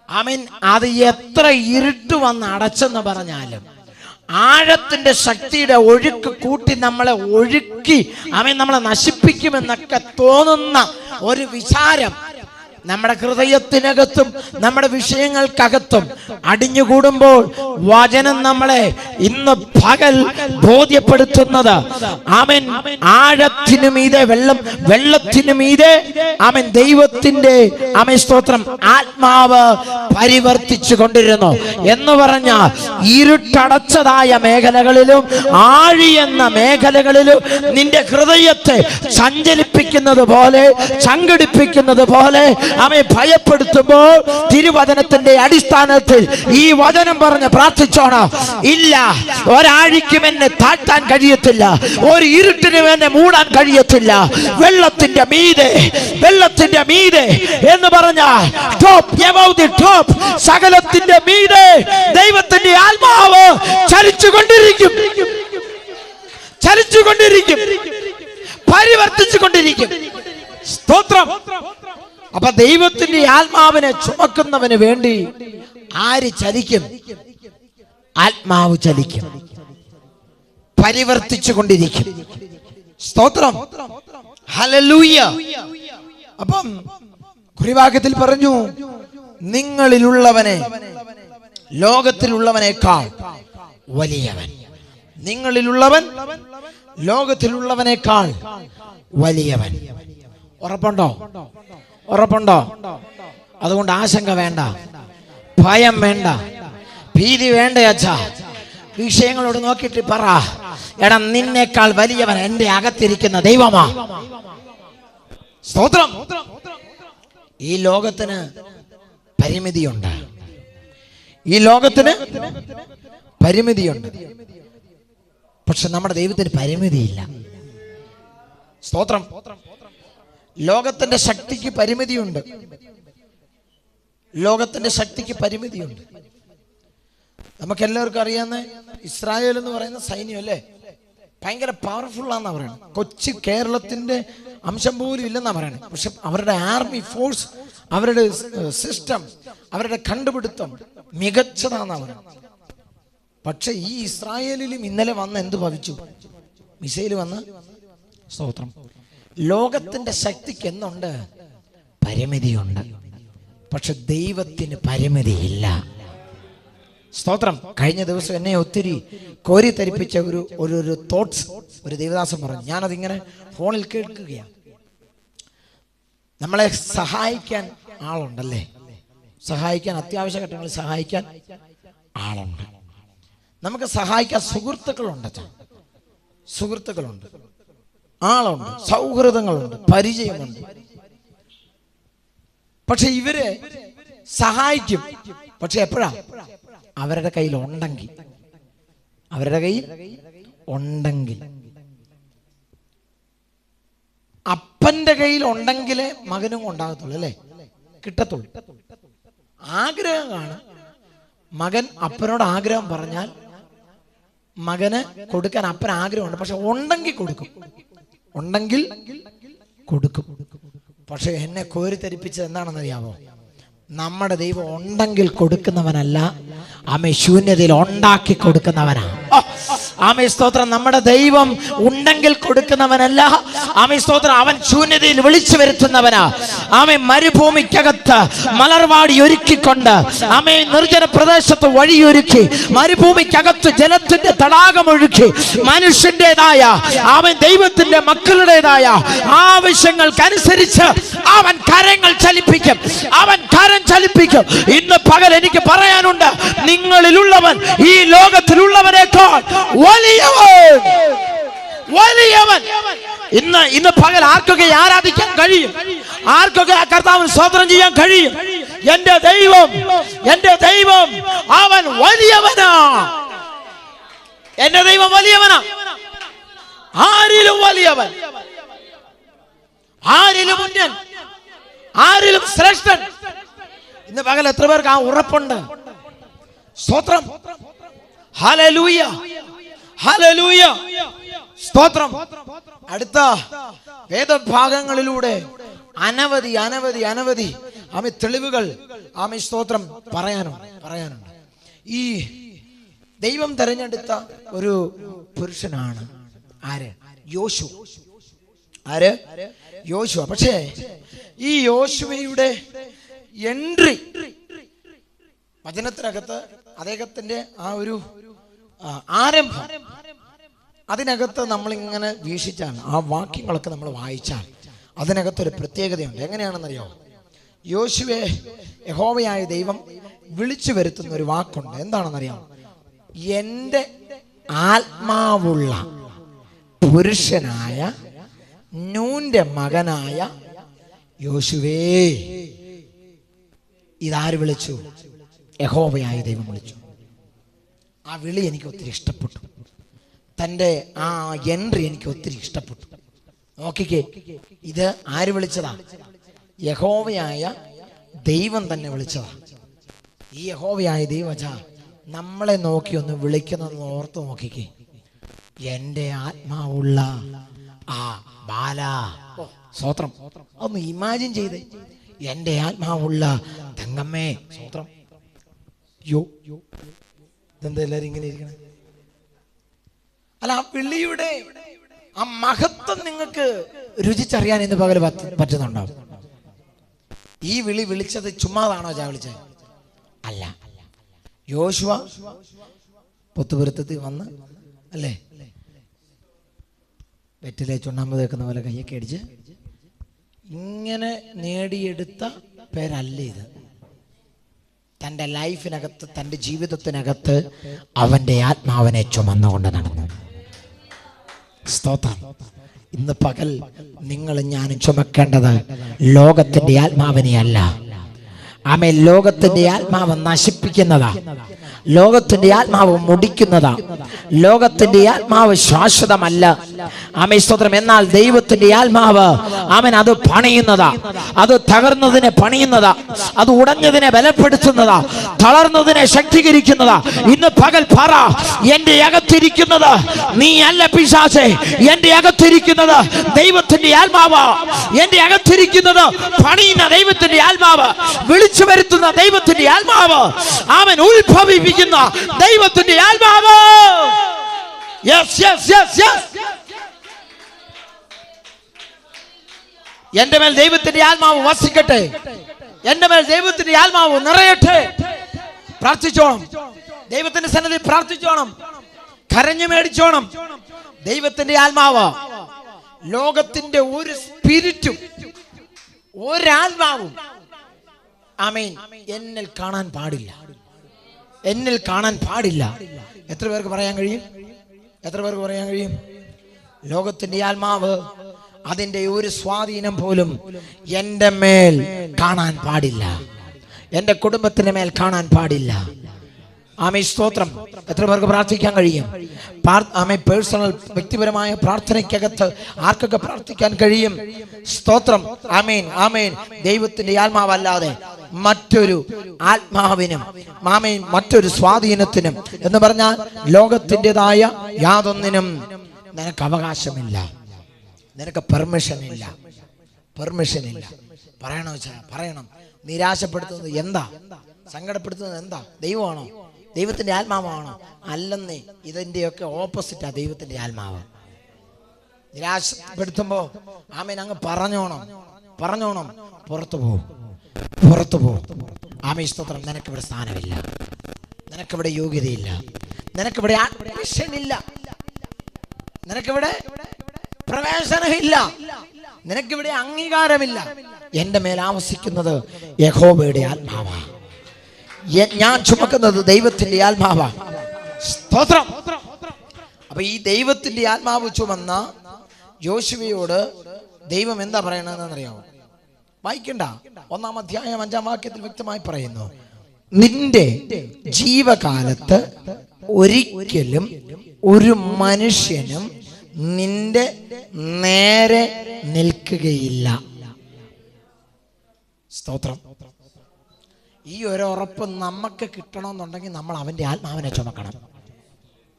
ആമേൻ. അത് എത്ര ഇരുട്ട് വന്ന് അടച്ചെന്ന് പറഞ്ഞാലും ആഴത്തിന്റെ ശക്തിയുടെ ഒഴുക്ക് കൂട്ടി നമ്മളെ ഒഴുക്കി ആമേൻ നമ്മളെ നശിപ്പിക്കുമെന്നൊക്കെ തോന്നുന്ന ഒരു വിചാരം നമ്മുടെ ഹൃദയത്തിനകത്തും നമ്മുടെ വിഷയങ്ങൾക്കകത്തും അടിഞ്ഞുകൂടുമ്പോൾ വചനം നമ്മളെ ഇന്ന് പകൽ ബോധ്യപ്പെടുത്തുന്നത്, ആമേൻ, ആഴത്തിനു മീതെ വെള്ളം, വെള്ളത്തിനു മീതെ ആമേൻ ദൈവത്തിന്റെ ആമേൻ സ്തോത്രം ആത്മാവ് പരിവർത്തിച്ചു കൊണ്ടിരുന്നു എന്ന് പറഞ്ഞ ഇരുട്ടടച്ചതായ മേഖലകളിലും ആഴിയെന്ന മേഖലകളിലും നിന്റെ ഹൃദയത്തെ സഞ്ചലിപ്പിക്കുന്നത് പോലെ, സംഘടിപ്പിക്കുന്നത് പോലെ അവയെ ഭയപ്പെടുത്തുമ്പോൾ തിരുവചനത്തിന്റെ അടിസ്ഥാനത്തിൽ ഈ വചനം പറഞ്ഞ് പ്രാർത്ഥിച്ചോണം. ഇല്ല, ഒരാഴിക്കും എന്നെ താഴ്ത്താൻ കഴിയത്തില്ല, ഒരു ഇരുട്ടിനും എന്നെ മൂടാൻ കഴിയത്തില്ല. വെള്ളത്തിന്റെ മീതെ, വെള്ളത്തിന്റെ മീതെ എന്ന് പറഞ്ഞാൽ ടോപ്പ്, എബോവ് ദി ടോപ്പ്, സകലത്തിന്റെ മീതെ ദൈവത്തിന്റെ ആത്മാവ് ചലിച്ചുകൊണ്ടിരിക്കും, ചലിച്ചുകൊണ്ടിരിക്കും, പരിവർത്തിച്ചു കൊണ്ടിരിക്കും. സ്തോത്രം. അപ്പൊ ദൈവത്തിന്റെ ആത്മാവിനെ ചുമക്കുന്നവന് വേണ്ടി ആര് ചലിക്കും? ആത്മാവ് ചലിക്കും, പരിവർത്തിച്ചു കൊണ്ടിരിക്കും. സ്തോത്രം. ഹല്ലേലൂയ. അപ്പം കുറിവാക്യത്തിൽ പറഞ്ഞു, നിങ്ങളിലുള്ളവനെ ലോകത്തിലുള്ളവനേക്കാൾ വലിയവൻ. നിങ്ങളിലുള്ളവൻ ലോകത്തിലുള്ളവനേക്കാൾ വലിയവൻ. ഉറപ്പുണ്ടോ? ഉറപ്പുണ്ടോ? അതുകൊണ്ട് ആശങ്ക വേണ്ട, ഭയം വേണ്ട, ഭീതി വേണ്ട. അച്ഛാ, വിഷയങ്ങളോട് നോക്കിയിട്ട് പറ, എടാ നിന്നേക്കാൾ വലിയവൻ എന്റെ അകത്തിരിക്കുന്ന ദൈവമാ. സ്തോത്രം. ഈ ലോകത്തിന് പരിമിതിയുണ്ട്, ഈ ലോകത്തിന് പരിമിതിയുണ്ട്. പക്ഷെ നമ്മുടെ ദൈവത്തിന് പരിമിതിയില്ല. സ്തോത്രം. ലോകത്തിന്റെ ശക്തിക്ക് പരിമിതിയുണ്ട്, ലോകത്തിന്റെ ശക്തിക്ക് പരിമിതിയുണ്ട്. നമുക്കെല്ലാവർക്കും അറിയാവുന്ന ഇസ്രായേൽ എന്ന് പറയുന്ന സൈന്യം അല്ലേ, ഭയങ്കര പവർഫുൾ ആണെന്നാ പറയണം. കൊച്ചു കേരളത്തിന്റെ അംശം പോലും ഇല്ലെന്നാ പറയണേ. പക്ഷെ അവരുടെ ആർമി ഫോഴ്സ്, അവരുടെ സിസ്റ്റം, അവരുടെ കണ്ടുപിടുത്തം മികച്ചതാന്നാ പറയണം. പക്ഷെ ഈ ഇസ്രായേലിലും ഇന്നലെ വന്ന് എന്ത് ഭവിച്ചു? മിസൈൽ വന്ന്. സ്തോത്രം. ലോകത്തിന്റെ ശക്തിക്ക് എന്നുണ്ട്? പരിമിതിയുണ്ട്. പക്ഷെ ദൈവത്തിന് പരിമിതിയില്ല. സ്തോത്രം. കഴിഞ്ഞ ദിവസം എന്നെ ഒത്തിരി കോരി തരിപ്പിച്ച ഒരു തോട്ട്സ് ഒരു ദേവദാസൻ പറഞ്ഞു. ഞാനതിങ്ങനെ ഫോണിൽ കേൾക്കുകയാണ്. നമ്മളെ സഹായിക്കാൻ ആളുണ്ടല്ലേ, സഹായിക്കാൻ, അത്യാവശ്യ ഘട്ടങ്ങളിൽ സഹായിക്കാൻ ആളുണ്ട്. നമുക്ക് സഹായിക്കാൻ സുഹൃത്തുക്കളുണ്ട്, സുഹൃത്തുക്കളുണ്ട്, ആളുണ്ട്, സൗഹൃദങ്ങളുണ്ട്, പരിചയമുണ്ട്. പക്ഷെ ഇവര് സഹായിക്കും. പക്ഷെ എപ്പോഴാ? അവരുടെ കയ്യിൽ ഉണ്ടെങ്കിൽ, അവരുടെ കയ്യിൽ ഉണ്ടെങ്കിൽ. അപ്പന്റെ കയ്യിൽ ഉണ്ടെങ്കിലേ മകനും ഉണ്ടാകത്തുള്ളൂ, അല്ലേ, കിട്ടത്തുള്ളൂ. ആഗ്രഹം കാണും, മകൻ അപ്പനോട് ആഗ്രഹം പറഞ്ഞാൽ മകന് കൊടുക്കാൻ അപ്പന് ആഗ്രഹമുണ്ട്, പക്ഷെ ഉണ്ടെങ്കിൽ കൊടുക്കും. പക്ഷെ എന്നെ കോരിത്തരിപ്പിച്ചത് എന്താണെന്നറിയാമോ? നമ്മുടെ ദൈവം ഉണ്ടെങ്കിൽ കൊടുക്കുന്നവനല്ല, ആമേ ശൂന്യതയിൽ ഉണ്ടാക്കി കൊടുക്കുന്നവനാ. ആമേ സ്തോത്രം. നമ്മുടെ ദൈവം ഉണ്ടെങ്കിൽ കൊടുക്കുന്നവനല്ല, ആമേ സ്തോത്രം, അവൻ ശൂന്യതയിൽ വിളിച്ചു വരുത്തുന്നവനാ. ആമേ മരുഭൂമിക്കകത്ത് മലർവാടി ഒരുക്കിക്കൊണ്ട്, ആമേ നിർജ്ജന പ്രദേശത്ത് വഴിയൊരുക്കി, മരുഭൂമിക്കകത്ത് ജലത്തിന്റെ തടാകമൊഴുക്കി, മനുഷ്യന്റേതായ അവൻ ദൈവത്തിന്റെ മക്കളുടേതായ ആവശ്യങ്ങൾക്കനുസരിച്ച് അവൻ കരങ്ങൾ ചലിപ്പിക്കും. ഇന്ന് പകൽ എനിക്ക് പറയാനുണ്ട്, നിങ്ങളിലുള്ളവൻ ഈ ലോകത്തിലുള്ളവനേക്കാൾ വലിയവൻ. ഇന്ന് പകൽ ആർക്കൊക്കെ ആരാധിക്കാൻ കഴിയും? ആർക്കൊക്കെ കർത്താവിന് സ്തോത്രം ചെയ്യാൻ കഴിയും? എന്റെ ദൈവം അവൻ വലിയവനാ. എന്റെ ദൈവം വലിയവനാ. ആരിലും വലിയവൻ, ആരിലും ഉന്നതൻ, ആരിലും ശ്രേഷ്ഠൻ. ഇന്ന് പകൽ എത്ര പേർക്ക് ആ ഉറപ്പുണ്ട്? സ്തോത്രം. ഹല്ലേലൂയ, ഹല്ലേലൂയ, സ്തോത്രം. അടുത്ത വേദഭാഗങ്ങളിലൂടെ അനവധി ആമേ തെളിവുകൾ, ആമേ സ്തോത്രം പറയാനുണ്ട്. ഈ ദൈവം തെരഞ്ഞെടുത്ത ഒരു പുരുഷനാണ് ആര്? യോശുവ. പക്ഷേ ഈ യോശുവയുടെ എൻട്രി വചനത്തിനകത്ത്, അദ്ദേഹത്തിന്റെ ആ ഒരു ആരംഭം, അതിനകത്ത് നമ്മളിങ്ങനെ വീക്ഷിച്ചാൽ, ആ വാക്യങ്ങളൊക്കെ നമ്മൾ വായിച്ചാൽ അതിനകത്തൊരു പ്രത്യേകതയുണ്ട്. എങ്ങനെയാണെന്നറിയോ? യോശുവയെ യഹോവയായ ദൈവം വിളിച്ചു വരുത്തുന്ന ഒരു വാക്കുണ്ട്. എന്താണെന്നറിയാം? എൻ്റെ ആത്മാവുള്ള പുരുഷനായ നൂന്റെ മകനായ യോശുവേ. ഇതാര് വിളിച്ചു? യഹോവയായ ദൈവം വിളിച്ചു. ആ വിളി എനിക്ക് ഒത്തിരി ഇഷ്ടപ്പെട്ടു. തൻ്റെ ആ എൻട്രി എനിക്ക് ഒത്തിരി ഇഷ്ടപ്പെട്ടു. നോക്കിക്കേ, ഇത് ആര് വിളിച്ചതാ? യഹോവയായ ദൈവം തന്നെ വിളിച്ചതാ. ഈ യഹോവയായ ദൈവം നമ്മളെ നോക്കി ഒന്ന് വിളിക്കുന്നതെന്ന് ഓർത്ത് നോക്കിക്കേ. എൻ്റെ ആത്മാവുള്ള ആ ബാല, സ്തോത്രം. ഒന്ന് ഇമാജിൻ ചെയ്തേ. എൻ്റെ ആത്മാവുള്ള തങ്കമ്മേ, സ്തോത്രം. ഇതെന്താ എല്ലാരും ഇങ്ങനെ ഇരിക്കണേ? അല്ല, ആ വിളിയുടെ ആ മഹത്വം നിങ്ങൾക്ക് രുചിച്ചറിയാൻ ഇന്ന് പകൽ പറ്റുന്നുണ്ടാവും. ഈ വിളിച്ചത് ചുമ്മാതാണോ വിളിച്ചത്? അല്ല. യോശുവ പൊത്തുപുരത്തിൽ വന്ന്, അല്ലേ, വെറ്റിലെ ചുണ്ണാമ്പ് തേക്കുന്ന പോലെ കയ്യൊക്കെ അടിച്ച് ഇങ്ങനെ നേടിയെടുത്ത പേരല്ല ഇത്. തൻ്റെ ലൈഫിനകത്ത്, തൻ്റെ ജീവിതത്തിനകത്ത് അവൻ്റെ ആത്മാവിനെ ചുമന്നുകൊണ്ട് നടന്നു. സ്തോത്രം. ഇന്ന് പകൽ നിങ്ങളും ഞാനും ചുമക്കേണ്ടത് ലോകത്തിന്റെ ആത്മാവിനെ അല്ല. ആമേ, ലോകത്തിന്റെ ആത്മാവ് നശിപ്പിക്കുന്നതാ, ലോകത്തിന്റെ ആത്മാവ് മുടിക്കുന്നതാ, ലോകത്തിന്റെ ആത്മാവ് ശാശ്വതമല്ല. ആമേ സ്തോത്രം. എന്നാൽ ദൈവത്തിന്റെ ആത്മാവ്, ആമേൻ, അത് പണിയുന്നതാ, അത് തകർന്നതിനെ പണിയുന്നതാ, അത് ഉടഞ്ഞതിനെ ബലപ്പെടുത്തുന്നതാ, തളർന്നതിനെ ശക്തീകരിക്കുന്നതാ. ഇന്ന് പകൽ പറ, എന്റെ അകത്തിരിക്കുന്നത് നീ അല്ല പിശാചേ, എന്റെ അകത്തിരിക്കുന്നത് ദൈവത്തിന്റെ ആത്മാവ്, എന്റെ അകത്തിരിക്കുന്നത് പണിയുന്ന ദൈവത്തിന്റെ ആത്മാവ്, വിളിച്ചു വരുത്തുന്ന ദൈവത്തിന്റെ ആത്മാവ്, അവൻ ഉത്ഭവിപ്പിക്കുന്ന ദൈവത്തിന്റെ ആത്മാവ്. Yes yes yes yes. എന്റെ മേൽ ദൈവത്തിന്റെ ആത്മാവ് വസിക്കട്ടെ, എന്റെ മേൽ ദൈവത്തിന്റെ ആത്മാവ് നിറയട്ടെ. പ്രാർത്ഥിച്ചോണം, ദൈവത്തിന്റെ സന്നിധി പ്രാർത്ഥിച്ചോണം, കരഞ്ഞു മേടിച്ചോണം. ദൈവത്തിന്റെ ആത്മാവ്, ലോകത്തിന്റെ ഒരു സ്പിരിറ്റും ഒരാത്മാവും, ആമേൻ, എന്നിൽ കാണാൻ പാടില്ല, എന്നിൽ കാണാൻ പാടില്ല. എത്ര പേർക്ക് പറയാൻ കഴിയും? എത്ര പേർക്ക് പറയാൻ കഴിയും? ലോകത്തിന്റെ ആത്മാവ്, അതിന്റെ ഒരു സ്വാധീനം പോലും എൻ്റെ മേൽ കാണാൻ പാടില്ല, എൻ്റെ കുടുംബത്തിന്റെ മേൽ കാണാൻ പാടില്ല. ആമേ സ്തോത്രം. എത്ര പേർക്ക് പ്രാർത്ഥിക്കാൻ കഴിയും? ആമേ പേഴ്സണൽ, വ്യക്തിപരമായ പ്രാർത്ഥനയ്ക്കകത്ത് ആർക്കൊക്കെ പ്രാർത്ഥിക്കാൻ കഴിയും? സ്തോത്രം. ആമേൻ, ആമേൻ. ദൈവത്തിന്റെ ആത്മാവല്ലാതെ മറ്റൊരു ആത്മാവിനും ആമേൻ മറ്റൊരു സ്വാധീനത്തിനും എന്ന് പറഞ്ഞാൽ ലോകത്തിൻ്റെതായ യാതൊന്നിനും നിനക്ക് അവകാശമില്ല, നിനക്ക് പെർമിഷൻ ഇല്ല. പറയണോ വെച്ചാൽ പറയണം. നിരാശപ്പെടുത്തുന്നത് എന്താ? സങ്കടപ്പെടുത്തുന്നത് എന്താ? ദൈവമാണോ? ദൈവത്തിന്റെ ആത്മാവാണോ? അല്ലെന്നേ, ഇതിന്റെയൊക്കെ ഓപ്പോസിറ്റാ ദൈവത്തിന്റെ ആത്മാവ്. നിരാശപ്പെടുത്തുമ്പോ ആമേൻ അങ്ങ് പറഞ്ഞോണം, പുറത്തു പോ. ആമേൻ സ്തോത്രം. നിനക്കിവിടെ സ്ഥാനമില്ല, നിനക്കിവിടെ യോഗ്യതയില്ല, നിനക്കിവിടെ അഡ്മിഷൻ ഇല്ല, നിനക്കിവിടെ പ്രവേശനമില്ല, നിനക്കിവിടെ അംഗീകാരമില്ല. എന്റെ മേൽ ആവസിക്കുന്നത് യഹോവയുടെ ആത്മാവാ, ഞാൻ ചുമക്കുന്നത് ദൈവത്തിന്റെ ആത്മാവാ. സ്തോത്രം. അപ്പൊ ഈ ദൈവത്തിന്റെ ആത്മാവ് ചുമന്ന യോശുവയോട് ദൈവം എന്താ പറയണെന്നറിയാമോ? വായിക്കണ്ട, 1-ാം അധ്യായം 5-ാം വാക്യത്തിൽ വ്യക്തമായി പറയുന്നു, നിന്റെ ജീവകാലത്ത് ഒരിക്കലും ഒരു മനുഷ്യനും നിന്റെ നേരെ നിൽക്കുകയില്ല. സ്തോത്രം. ഈ ഒരു ഉറപ്പ് നമുക്ക് കിട്ടണമെന്നുണ്ടെങ്കിൽ നമ്മൾ അവന്റെ ആത്മാവിനെ ചുമക്കണം.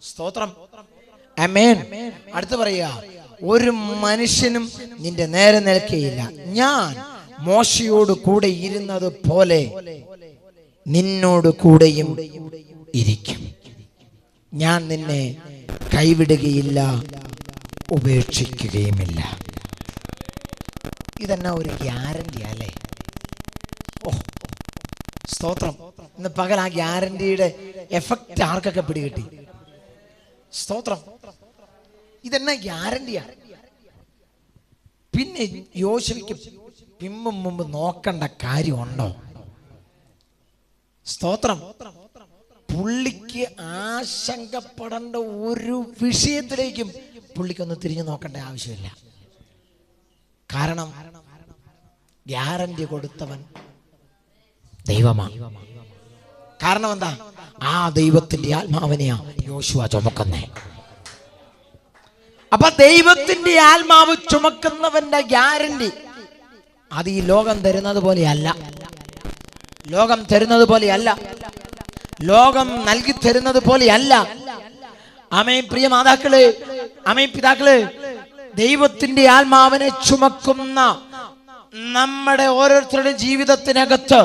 സ്തോത്രം. ആമേൻ. അടുത്ത് പറയുക, ഒരു മനുഷ്യനും നിന്റെ നേരെ നിൽക്കുകയില്ല. ഞാൻ മോശയോട് കൂടെ ഇരുന്നത് പോലെ നിന്നോട് കൂടെയും ഇരിക്കും. ഞാൻ നിന്നെ കൈവിടുകയില്ല, ഉപേക്ഷിക്കുകയുമില്ല. ഇതെന്നാ ഒരു ഗ്യാരണ്ടി അല്ലേ? ഓ സ്തോത്രം. ഇന്ന് പകൽ ആ ഗ്യാരണ്ടിയുടെ എഫക്റ്റ് ആർക്കൊക്കെ പിടികിട്ടി? സ്തോത്രം. ഇതെന്നാ ഗ്യാരണ്ടിയാ? പിന്നെ യോശുവയ്ക്ക് പിമ്പും മുമ്പ് നോക്കേണ്ട കാര്യമുണ്ടോ? സ്തോത്രം. പുള്ളിക്ക് ആശങ്കപ്പെടേണ്ട ഒരു വിഷയത്തിലേക്കും പുള്ളിക്കൊന്ന് തിരിഞ്ഞു നോക്കേണ്ട ആവശ്യമില്ല. കാരണം ഗ്യാരണ്ടി കൊടുത്തവൻ ദൈവമാണ്. കാരണം എന്താ? ആ ദൈവത്തിന്റെ ആത്മാവിനെയാ യോശുവ ചുമക്കുന്നേ. അപ്പൊ ദൈവത്തിന്റെ ആത്മാവ് ചുമക്കുന്നവന്റെ ഗ്യാരണ്ടി അത് ഈ ലോകം തരുന്നത് പോലെയല്ല, ലോകം നൽകി തരുന്നത് പോലെയല്ല. ആമേൻ. പ്രിയ മാതാക്കളെ, ആമേൻ പിതാക്കളെ, ദൈവത്തിന്റെ ആത്മാവിനെ ചുമക്കുന്ന നമ്മുടെ ഓരോരുത്തരുടെ ജീവിതത്തിനകത്ത്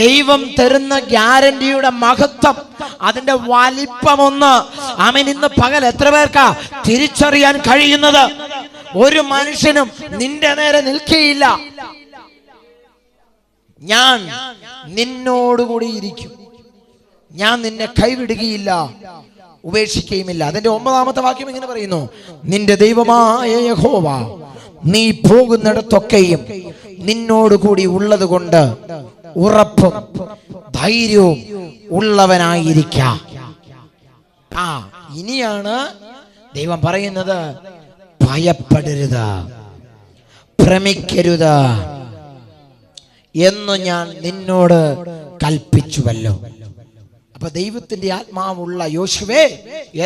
ദൈവം തരുന്ന ഗ്യാരണ്ടിയുടെ മഹത്വം, അതിന്റെ വലിപ്പമൊന്ന് ആമേൻ ഇന്ന് പകൽ എത്ര പേർക്കാ തിരിച്ചറിയാൻ കഴിയുന്നത്? ഒരു മനുഷ്യനും നിന്റെ നേരെ നിൽക്കുകയില്ല, ഞാൻ നിന്നോടുകൂടി ഇരിക്കും, ഞാൻ നിന്നെ കൈവിടുകയില്ല, ഉപേക്ഷിക്കുകയുമില്ല. അതിന്റെ 9-ാമത്തെ വാക്യം ഇങ്ങനെ പറയുന്നു, നിന്റെ ദൈവമായ യഹോവ നീ പോകുന്നിടത്തൊക്കെയും നിന്നോടുകൂടി ഉള്ളത് കൊണ്ട് ഉറപ്പും ധൈര്യവും ഉള്ളവനായിരിക്കാം. ഇനിയാണ് ദൈവം പറയുന്നത്, ഭയപ്പെടരുത്, ഭ്രമിക്കരുത് എന്ന് ഞാൻ നിന്നോട് കൽപ്പിച്ചുവല്ലോ. അപ്പൊ ദൈവത്തിന്റെ ആത്മാവുള്ള യോശുവേ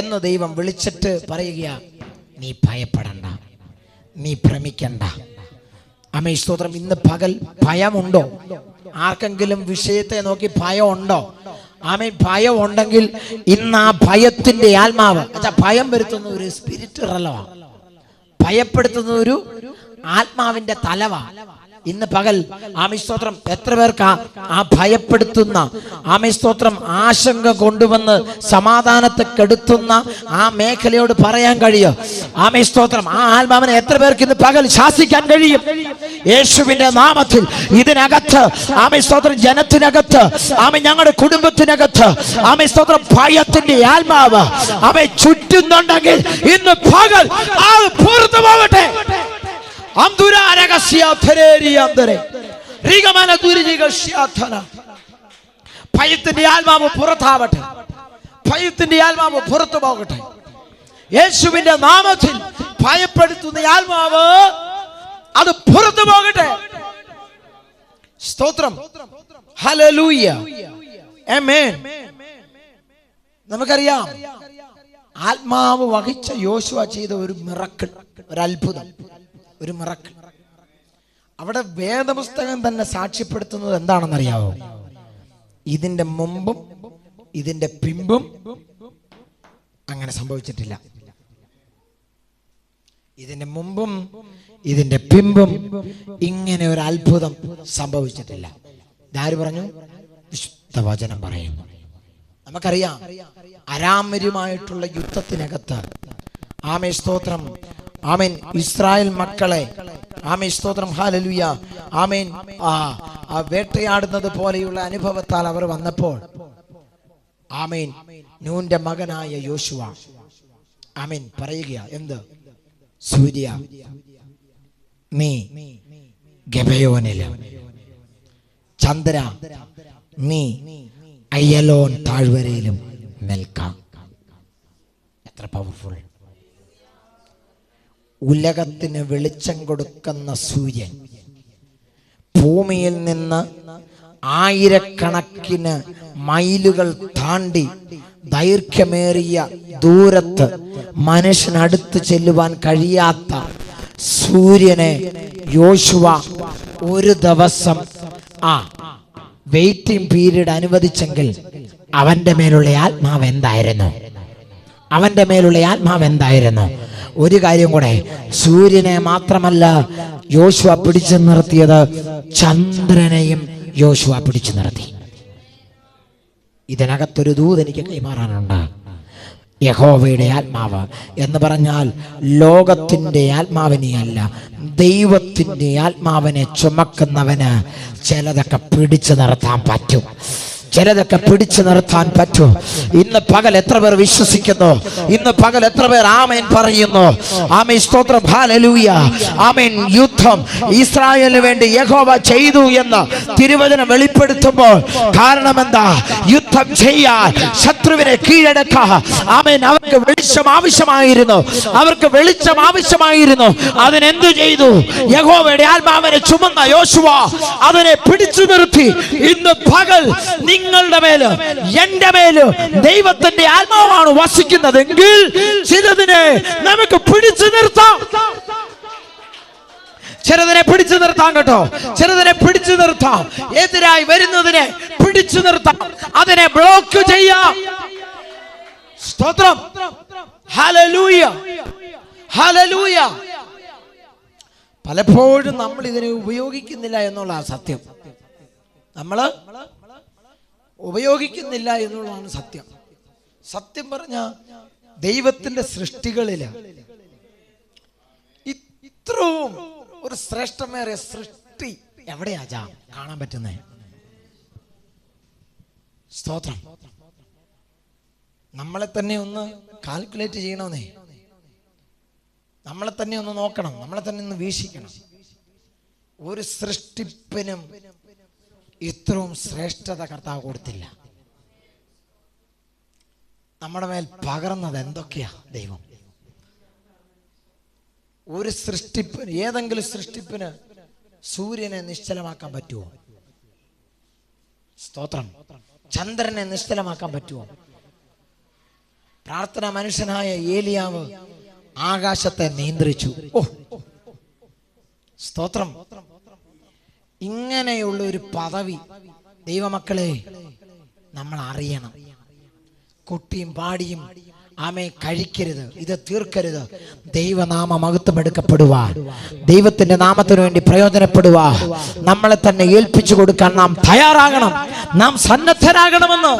എന്ന് ദൈവം വിളിച്ചിട്ട് പറയുക, നീ ഭയപ്പെടണ്ട, നീ ഭ്രമിക്കണ്ട. ആമേൻ സ്തോത്രം. ഇന്ന് പകൽ ഭയമുണ്ടോ? ആർക്കെങ്കിലും വിഷയത്തെ നോക്കി ഭയം ഉണ്ടോ? ആമേൻ. ഭയം ഉണ്ടെങ്കിൽ ഇന്ന് ആ ഭയത്തിന്റെ ആത്മാവ്, ഭയം വരുത്തുന്ന ഒരു സ്പിരിറ്റ്, ഭയപ്പെടുത്തുന്ന ഒരു ആത്മാവിന്റെ തലവ ഇന്ന് പകൽ ആമേൻ സ്തോത്രം എത്ര പേർക്ക് ആ ഭയപ്പെടുത്തുന്ന ആമേൻ സ്തോത്രം ആശങ്ക കൊണ്ടുവന്ന് സമാധാനത്തെ കെടുത്തുന്ന ആ മേഖലയോട് പറയാൻ കഴിയും? ആമേൻ സ്തോത്രം. ആ ആത്മാവിനെ എത്ര പേർക്ക് ഇന്ന് പകൽ ശാസിക്കാൻ കഴിയും? യേശുവിന്റെ നാമത്തിൽ ഇതിനകത്ത് ആമേൻ സ്തോത്രം, ജനത്തിനകത്ത് ആമേൻ, ഞങ്ങളുടെ കുടുംബത്തിനകത്ത് ആമേൻ സ്തോത്രം, ഭയത്തിന്റെ ആത്മാവ് ആമേൻ ചുറ്റുന്നുണ്ടെങ്കിൽ ഇന്ന് പകൽ അത് പുറത്തു പോകട്ടെ. ഭയത്തിന്റെ ആത്മാവ് പുറത്താവട്ടെ, ഭയത്തിന്റെ ആത്മാവ് പുറത്തു പോകട്ടെ. യേശുവിന്റെ നാമത്തിൽ ഭയപ്പെടുത്തുന്ന ആത്മാവ് അത് പുറത്തു പോകട്ടെ. സ്തോത്രം. ഹല്ലേലൂയ. ആമേൻ. നമുക്കറിയാം, ആത്മാവ് വഹിച്ച യോശുവ ചെയ്ത ഒരു മിറക്കിൾ, ഒരു അത്ഭുതം, ഒരു മിറക്കിൾ. അവിടെ വേദപുസ്തകം തന്നെ സാക്ഷ്യപ്പെടുത്തുന്നത് എന്താണെന്നറിയാവോ? ഇതിന്റെ മുമ്പും ഇതിന്റെ പിമ്പും അങ്ങനെ സംഭവിച്ചിട്ടില്ല. ഇതിന്റെ മുമ്പും ഇതിന്റെ പിമ്പും ഇങ്ങനെ ഒരു അത്ഭുതം സംഭവിച്ചിട്ടില്ല. ഇതാര് പറഞ്ഞു? വിശുദ്ധ വചനം പറയുന്നു. നമുക്കറിയാം, അരാമരുമായിട്ടുള്ള യുദ്ധത്തിനകത്ത് ആമേ സ്തോത്രം, ആമേൻ, ഇസ്രായേൽ മക്കളെ ആമേൻ സ്തോത്രം ഹല്ലേലൂയ ആമേൻ വേട്ടയാടുന്നത് പോലെയുള്ള അനുഭവത്താൽ അവർ വന്നപ്പോൾ ആമേൻ നൂന്റെ മകനായ യോശുവ ആമേൻ പറയുക, എന്ത്? സൂര്യ നീ ഗബയോനിലും ചന്ദ്ര നീ അയ്യലോൻ താഴ്വരയിലും നിൽക്കാം. എത്ര പവർഫുൾ! ഉലകത്തിന് വെളിച്ചം കൊടുക്കുന്ന സൂര്യൻ ഭൂമിയിൽ നിന്ന് ആയിരക്കണക്കിന് മൈലുകൾ താണ്ടി ദൈർഘ്യമേറിയ ദൂരത്ത് മനുഷ്യനടുത്ത് ചെല്ലുവാൻ കഴിയാത്ത സൂര്യനെ യോശുവ ഒരു ദിവസം വെയിറ്റിംഗ് പീരീഡ് അനുവദിച്ചെങ്കിൽ അവന്റെ മേലുള്ള ആത്മാവ് എന്തായിരുന്നു? അവന്റെ മേലുള്ള ആത്മാവ് എന്തായിരുന്നു? ഒരു കാര്യം കൂടെ, സൂര്യനെ മാത്രമല്ല യോശുവ പിടിച്ചു നിർത്തിയത്, ചന്ദ്രനെയും യോശുവ പിടിച്ചു നിർത്തി. ഇതിനകത്തൊരു ദൂത് എനിക്ക് കൈമാറാനുണ്ട്. യഹോവയുടെ ആത്മാവ് എന്ന് പറഞ്ഞാൽ ലോകത്തിന്റെ ആത്മാവിനെയല്ല, ദൈവത്തിന്റെ ആത്മാവിനെ ചുമക്കുന്നവന് ചിലതൊക്കെ പിടിച്ചു നിർത്താൻ പറ്റും. ചിലതൊക്കെ പിടിച്ചു നിർത്താൻ പറ്റും. ഇന്ന് പകൽ എത്ര പേർ വിശ്വസിക്കുന്നു? ഇന്ന് പകൽ എത്ര പേർ ആമേൻ പറയുന്നു? ആമേൻ സ്തോത്രം ഹല്ലേലൂയ ആമേൻ. യുദ്ധം ഇസ്രായേലിന് വേണ്ടി യഹോവ ചെയ്തു എന്ന് തിരുവചനം വെളിപ്പെടുത്തുമ്പോൾ കാരണം എന്താ? യുദ്ധം ചെയ്യാൻ, ശത്രുവിനെ കീഴടക്കാൻ ആമേൻ അവർക്ക് വെളിച്ചം ആവശ്യമായിരുന്നു. അവർക്ക് വെളിച്ചം ആവശ്യമായിരുന്നു. അതിനെന്തു ചെയ്തു? യഹോവയുടെ ആത്മാവിനെ ചുമന്ന യോശുവ അതിനെ പിടിച്ചു നിർത്തി. ഇന്ന് പകൽ നിങ്ങളുടെ മേല് എന്റെ മേല് ദൈവത്തിന്റെ ആത്മാവാണ് വസിക്കുന്നതെങ്കിൽ ചിലതിനെ നമുക്ക് പിടിച്ചു നിർത്താം. ചിലതിനെ പിടിച്ചു നിർത്താം കേട്ടോ. ചിലതിനെ പിടിച്ചു നിർത്താം. എതിരായി വരുന്നതിനെ പിടിച്ചു നിർത്താം. അതിനെ ബ്ലോക്ക് ചെയ്യാം. സ്തോത്രം ഹല്ലേലൂയ ഹല്ലേലൂയ. പലപ്പോഴും നമ്മൾ ഇതിനെ ഉപയോഗിക്കുന്നില്ല എന്നുള്ള സത്യം. നമ്മള് ഉപയോഗിക്കുന്നില്ല എന്നുള്ളതാണ് സത്യം. സത്യം പറഞ്ഞ ദൈവത്തിന്റെ സൃഷ്ടികളില് ഇത്രയും ഒരു ശ്രേഷ്ഠമേറിയ സൃഷ്ടി എവിടെയാ കാണാൻ പറ്റുന്നേ? സ്തോത്രം. നമ്മളെ തന്നെ ഒന്ന് കാൽക്കുലേറ്റ് ചെയ്യണമെന്നേ. നമ്മളെ തന്നെ ഒന്ന് നോക്കണം. നമ്മളെ തന്നെ ഒന്ന് വീക്ഷിക്കണം. ഒരു സൃഷ്ടിപ്പിനും ഇത്രയും ശ്രേഷ്ഠത കർത്താവ് കൊടുത്തില്ല. നമ്മുടെ മേൽ പകർന്നത് എന്തൊക്കെയാ ദൈവം? ഒരു സൃഷ്ടിപ്പിന്, ഏതെങ്കിലും സൃഷ്ടിപ്പിന് സൂര്യനെ നിശ്ചലമാക്കാൻ പറ്റുമോ? സ്തോത്രം. ചന്ദ്രനെ നിശ്ചലമാക്കാൻ പറ്റുമോ? പ്രാർത്ഥന മനുഷ്യനായ ഏലിയാവ് ആകാശത്തെ നിയന്ത്രിച്ചു. സ്തോത്രം. ഇങ്ങനെയുള്ള ഒരു പദവി ദൈവമക്കളെ നമ്മൾ അറിയണം. കുട്ടിയും പാടിയും ആമേ കഴിക്കരുത്, ഇത് തീർക്കരുത്. ദൈവനാമ മഹത്വമെടുക്കപ്പെടുവാൻ, ദൈവത്തിന്റെ നാമത്തിന് വേണ്ടി പ്രയോജനപ്പെടുവാൻ നമ്മളെ തന്നെ ഏൽപ്പിച്ചു കൊടുക്കാൻ നാം തയ്യാറാകണം. നാം സന്നദ്ധരാകണമെന്ന്.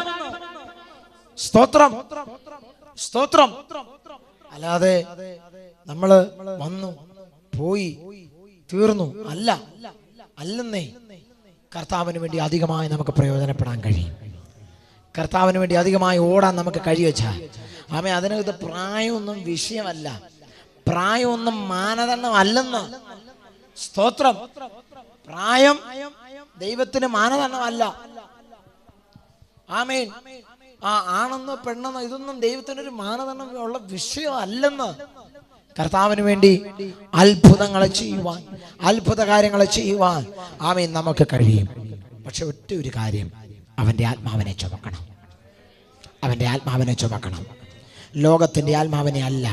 സ്തോത്രം സ്തോത്രം. അല്ലാതെ നമ്മള് വന്നു പോയി തീർന്നു അല്ലെന്നേ. കർത്താവിന് വേണ്ടി അധികമായി നമുക്ക് പ്രയോജനപ്പെടാൻ കഴിയും. കർത്താവിന് വേണ്ടി അധികമായി ഓടാൻ നമുക്ക് കഴിവച്ചാൽ ആമേ അതിനകത്ത് പ്രായമൊന്നും വിഷയമല്ല, പ്രായമൊന്നും മാനദണ്ഡമല്ലെന്ന്. സ്തോത്രം. പ്രായം ദൈവത്തിന് മാനദണ്ഡമല്ല. ആമേൻ. ആണെന്നോ പെണ്ണെന്നോ ഇതൊന്നും ദൈവത്തിനൊരു മാനദണ്ഡം ഉള്ള വിഷയമല്ലെന്ന്. കർത്താവിന് വേണ്ടി അത്ഭുതങ്ങളെ ചെയ്യുവാൻ, അത്ഭുത കാര്യങ്ങളെ ചെയ്യുവാൻ ആമേൻ നമുക്ക് കഴിയും. പക്ഷെ ഒറ്റ ഒരു കാര്യം, അവന്റെ ആത്മാവിനെ ചുമക്കണം. അവന്റെ ആത്മാവിനെ ചുമക്കണം, ലോകത്തിന്റെ ആത്മാവിനെ അല്ല.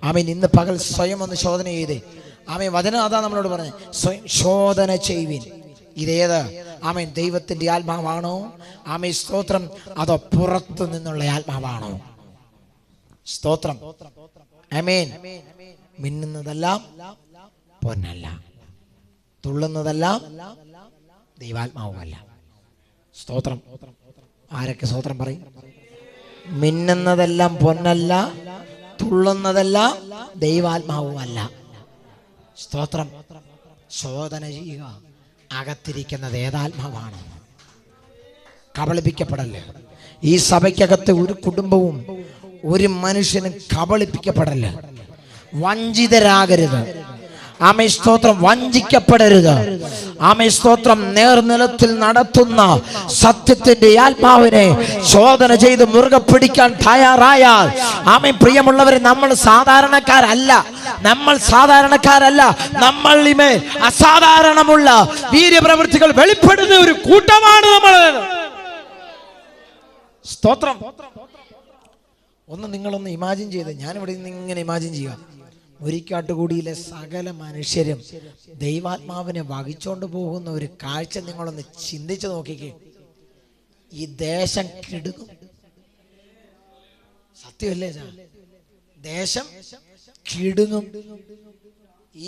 ആമേൻ. ഇന്ന് പകൽ സ്വയം ഒന്ന് ശോധന ചെയ്തേ. ആമേൻ. വചനം അതാ നമ്മളോട് പറഞ്ഞത്, സ്വയം ശോധന ചെയ്യുവിൻ. ഇതേത്? ആമേൻ, ദൈവത്തിന്റെ ആത്മാവാണോ? ആമേൻ, സ്തോത്രം. അതോ പുറത്തു നിന്നുള്ള ആത്മാവാണോ? സ്തോത്രം. ആമേൻ. മിന്നുന്നതെല്ലാം പൊന്നല്ല, തുള്ളുന്നതെല്ലാം ദൈവാത്മാവുമല്ല. സ്തോത്രം. ആരൊക്കെ സ്തോത്രം പറയും? മിന്നുന്നതെല്ലാം പൊന്നല്ല, തുള്ളുന്നതെല്ലാം ദൈവാത്മാവുമല്ല. സ്തോത്രം. ശോധന ചെയ്യുക, അകത്തിരിക്കുന്നത് ഏതാത്മാവാണ്. കബളിപ്പിക്കപ്പെടല്ലേ. ഈ സഭയ്ക്കകത്ത് ഒരു കുടുംബവും ഒരു മനുഷ്യനും കബളിപ്പിക്കപ്പെടല്ല. വഞ്ചിതരാകരുത്. ആമേ സ്തോത്രം. വഞ്ചിക്കപ്പെടരുത്. ആമേ സ്തോത്രം. നേർനിലത്തിൽ നടത്തുന്ന സത്യത്തിന്റെ ആത്മാവിനെ ശോധന ചെയ്ത് മുറുകെ പിടിക്കാൻ തയ്യാറായാൽ, ആമേ പ്രിയമുള്ളവരെ, നമ്മൾ സാധാരണക്കാരല്ല. നമ്മളിമേൽ അസാധാരണമുള്ള വീര്യപ്രവൃത്തികൾ വെളിപ്പെടുന്ന ഒരു കൂട്ടമാണ് നമ്മൾ. സ്തോത്രം. നിങ്ങളൊന്ന് ഇമാജിൻ ചെയ്ത്, ഞാനിവിടെ നിന്ന് ഇങ്ങനെ ഇമാജിൻ ചെയ്യുക, മുരിക്കാട്ടുകൂടിയിലെ സകല മനുഷ്യരും ദൈവാത്മാവിനെ വഹിച്ചോണ്ട് പോകുന്ന ഒരു കാഴ്ച നിങ്ങളൊന്ന് ചിന്തിച്ചു നോക്കിക്കേ. ഈ ദേശം കിടുങ്ങും. സത്യമല്ലേ? ദേശം കിടുങ്ങും.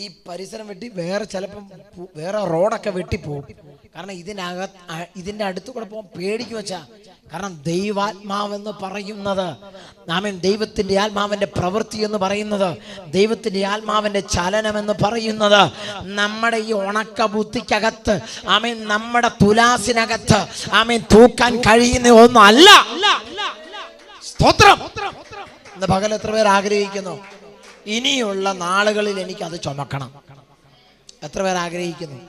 ഈ പരിസരം വെട്ടി ചിലപ്പം വേറെ റോഡൊക്കെ വെട്ടിപ്പോവും. കാരണം ഇതിന്റെ അടുത്ത് കൂടെ പോകാൻ പേടിക്ക് വെച്ചാ. കാരണം ദൈവാത്മാവെന്ന് പറയുന്നത്, ആമേൻ, ദൈവത്തിന്റെ ആത്മാവിന്റെ പ്രവൃത്തി എന്ന് പറയുന്നത്, ദൈവത്തിന്റെ ആത്മാവിന്റെ ചലനം എന്ന് പറയുന്നത് നമ്മുടെ ഈ ഉണക്ക ബുദ്ധിക്കകത്ത്, ആമേൻ, നമ്മുടെ തുലാസിനകത്ത്, ആമേൻ, തൂക്കാൻ കഴിയുന്ന ഒന്നല്ല. സ്തോത്രം. ഇന്ന് പകൽ എത്ര പേർ ആഗ്രഹിക്കുന്നു ഇനിയുള്ള നാളുകളിൽ എനിക്കത് ചുമക്കണം? എത്ര പേർ ആഗ്രഹിക്കുന്നു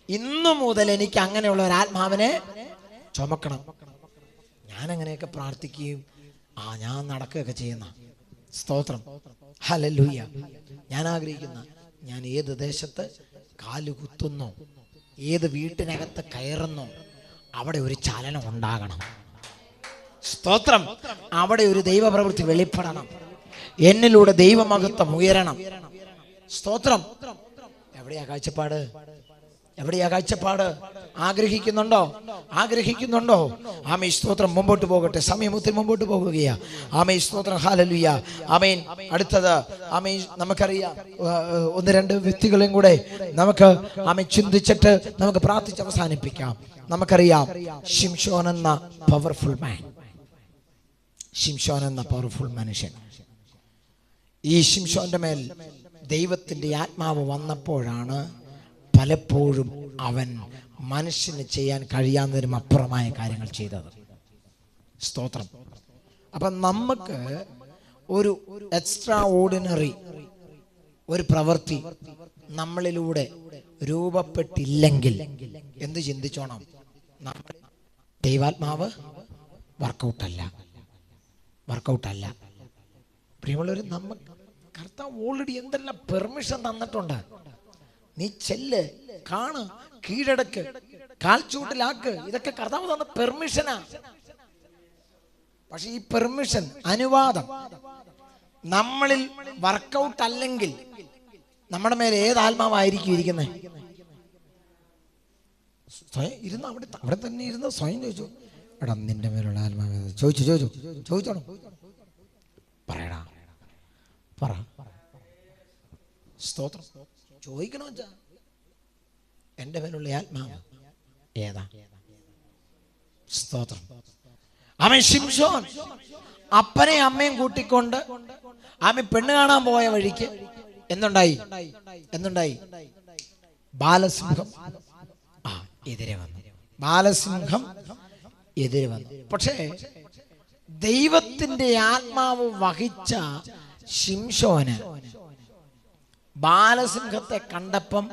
ഇന്നു മുതൽ എനിക്ക് അങ്ങനെയുള്ള ഒരു ആത്മാവിനെ ചുമക്കണം? ഞാൻ അങ്ങനെയൊക്കെ പ്രാർത്ഥിക്കുകയും ഞാൻ നടക്കുകയൊക്കെ ചെയ്യുന്ന. സ്തോത്രം. ഹല്ലേലൂയ. ഞാൻ ആഗ്രഹിക്കുന്ന, ഞാൻ ഏത് ദേശത്ത് കാലുകുത്തുന്നോ, ഏത് വീട്ടിനകത്ത് കയറുന്നോ, അവിടെ ഒരു ചലനം ഉണ്ടാകണം. സ്തോത്രം. അവിടെ ഒരു ദൈവപ്രവൃത്തി വെളിപ്പെടണം. എന്നിലൂടെ ദൈവമഹത്വം ഉയരണം. സ്തോത്രം. എവിടെയാ കാഴ്ചപ്പാട്? ആഗ്രഹിക്കുന്നുണ്ടോ? ആമേൻ സ്തോത്രം. മുമ്പോട്ട് പോകട്ടെ. സമയം ഒത്തിരി മുമ്പോട്ട് പോകുകയാ. ആമേൻ സ്തോത്രം. ഹല്ലേലൂയ. ആമേൻ. അടുത്തത്, ആമേൻ, നമുക്കറിയാം, ഒന്ന് രണ്ട് വ്യക്തികളെയും കൂടെ നമുക്ക് ആമേൻ ചിന്തിച്ചിട്ട് നമുക്ക് പ്രാർത്ഥിച്ച് അവസാനിപ്പിക്കാം. നമുക്കറിയാം, ശിംശോൻ എന്ന പവർഫുൾ മനുഷ്യൻ. ഈ ശിംശോന്റെ മേൽ ദൈവത്തിന്റെ ആത്മാവ് വന്നപ്പോഴാണ് പലപ്പോഴും അവൻ മനുഷ്യന് ചെയ്യാൻ കഴിയാവുന്നതിനും അപ്പുറമായ കാര്യങ്ങൾ ചെയ്തത്. സ്തോത്രം. അപ്പൊ നമുക്ക് ഒരു എക്സ്ട്രാ ഓർഡിനറി ഒരു പ്രവൃത്തി നമ്മളിലൂടെ രൂപപ്പെട്ടില്ലെങ്കിൽ എന്ത് ചിന്തിച്ചോണം? ദൈവാത്മാവ് വർക്കൗട്ടല്ല. പ്രിയമുള്ളവർ, നമുക്ക് കർത്താവ് ഓൾറെഡി എന്തെല്ലാം പെർമിഷൻ തന്നിട്ടുണ്ട്. നീ ചെല്ല്, കാണ്, കീഴടക്ക്, കാൽച്ചൂട്ടിലാക്ക്. ഇതൊക്കെ കർത്താവ് തന്ന പെർമിഷനാ. പക്ഷെ ഈ പെർമിഷൻ, അനുവാദം നമ്മളിൽ വർക്കൗട്ട് അല്ലെങ്കിൽ നമ്മുടെ മേലെ ഏത് ആത്മാവായിരിക്കും ഇരിക്കുന്നത്? സ്വയം ഇരുന്ന് അവിടെ തന്നെ ഇരുന്ന് സ്വയം ചോദിച്ചു, എടാ നിന്റെ മേലുള്ള ആത്മാവ് ചോദിച്ചോണം. പറയടാ, പറ. സ്തോത്രം. ചോദിക്കണോ വെച്ചാ എന്റെ മേലുള്ള ആത്മാവ് ഏതാ? സ്തോത്രം. ആമേൻ. ശിംശോൻ അപ്പനെ അമ്മയും കൂട്ടിക്കൊണ്ട് ആമേൻ പെണ്ണ് കാണാൻ പോയ വഴിക്ക് എന്തുണ്ടായി? ബാലസിംഹം എതിരെ വന്നു. പക്ഷേ ദൈവത്തിന്റെ ആത്മാവ് വഹിച്ച ശിംശോന് ബാലസിംഹത്തെ കണ്ടപ്പം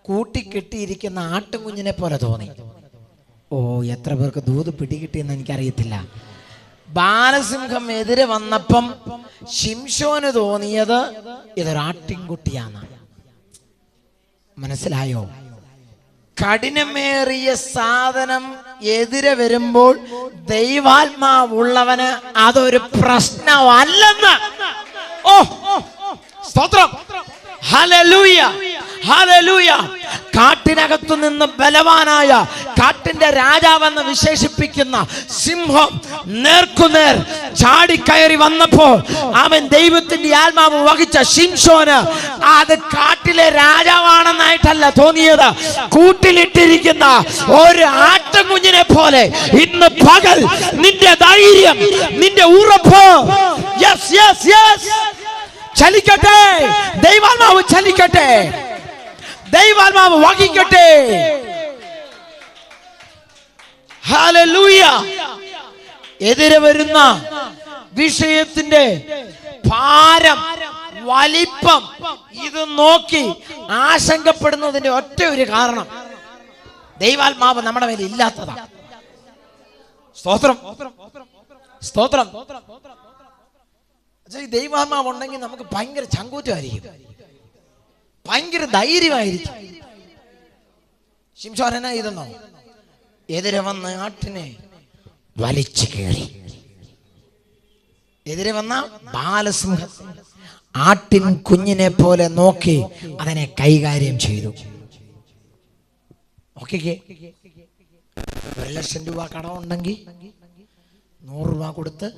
കൂട്ടിക്കെട്ടിയിരിക്കുന്ന ആട്ടുകുഞ്ഞിനെ പോലെ തോന്നി. എത്ര പേർക്ക് ദൂത് പിടികിട്ടിയെന്ന് എനിക്കറിയത്തില്ല. ബാലസിംഹം എതിരെ വന്നപ്പം ശിംശോന് തോന്നിയത് ഇതൊരു ആട്ടിൻകുട്ടിയാണ്. മനസ്സിലായോ? കഠിനമേറിയ സാധനം എതിരെ വരുമ്പോൾ ദൈവാത്മാവുള്ളവന് അതൊരു പ്രശ്നമല്ലെന്ന്. സ്തോത്രം. Hallelujah, hallelujah. കാട്ടിനകത്തു നിന്ന് ബലവാനായ കാട്ടിന്റെ രാജാവെന്ന് വിശേഷിപ്പിക്കുന്ന സിംഹം നേർക്കുനേർ ചാടിക്കയറി വന്നപ്പോൾ അവൻ ദൈവത്തിന്റെ ആത്മാവ് വഹിച്ച ശിംശോന് അത് കാട്ടിലെ രാജാവാണെന്നായിട്ടല്ല തോന്നിയത്, കൂട്ടിലിട്ടിരിക്കുന്ന ഒരു ആട്ടുകുഞ്ഞിനെ പോലെ ഇന്ന് പകൽ നിന്റെ ധൈര്യം, നിന്റെ ഉറപ്പ് യെസ് യെസ് യെസ് ചലിക്കട്ടെ. ദൈവാത്മാവ് ചലിക്കട്ടെ, ദൈവാത്മാവ് വഹിക്കട്ടെ. ഹല്ലേലൂയ. എതിരെ വരുന്ന വിഷയത്തിന്റെ ഭാരം, വലിപ്പം ഇത് നോക്കി ആശങ്കപ്പെടുന്നതിന്റെ ഒറ്റ ഒരു കാരണം ദൈവാത്മാവ് നമ്മുടെ മേലെ ഇല്ലാത്തതാണ്. സ്തോത്രം, സ്തോത്രം. ദൈവാത്മാവ് ഉണ്ടെങ്കിൽ നമുക്ക് ഭയങ്കര ചങ്കൂറ്റമായിരിക്കും, ഭയങ്കര ധൈര്യമായിരിക്കും. ശിംശോൻ ഇതെന്നോ എതിരെ വന്ന ആട്ടിനെ വലിച്ചു കയറി. എതിരെ വന്ന ബാലസിംഹ ആട്ടിൻ കുഞ്ഞിനെ പോലെ നോക്കി അതിനെ കൈകാര്യം ചെയ്തു. നോക്കിക്കേ, 1,00,000 രൂപ കടമുണ്ടെങ്കിൽ 100 രൂപ കൊടുത്ത്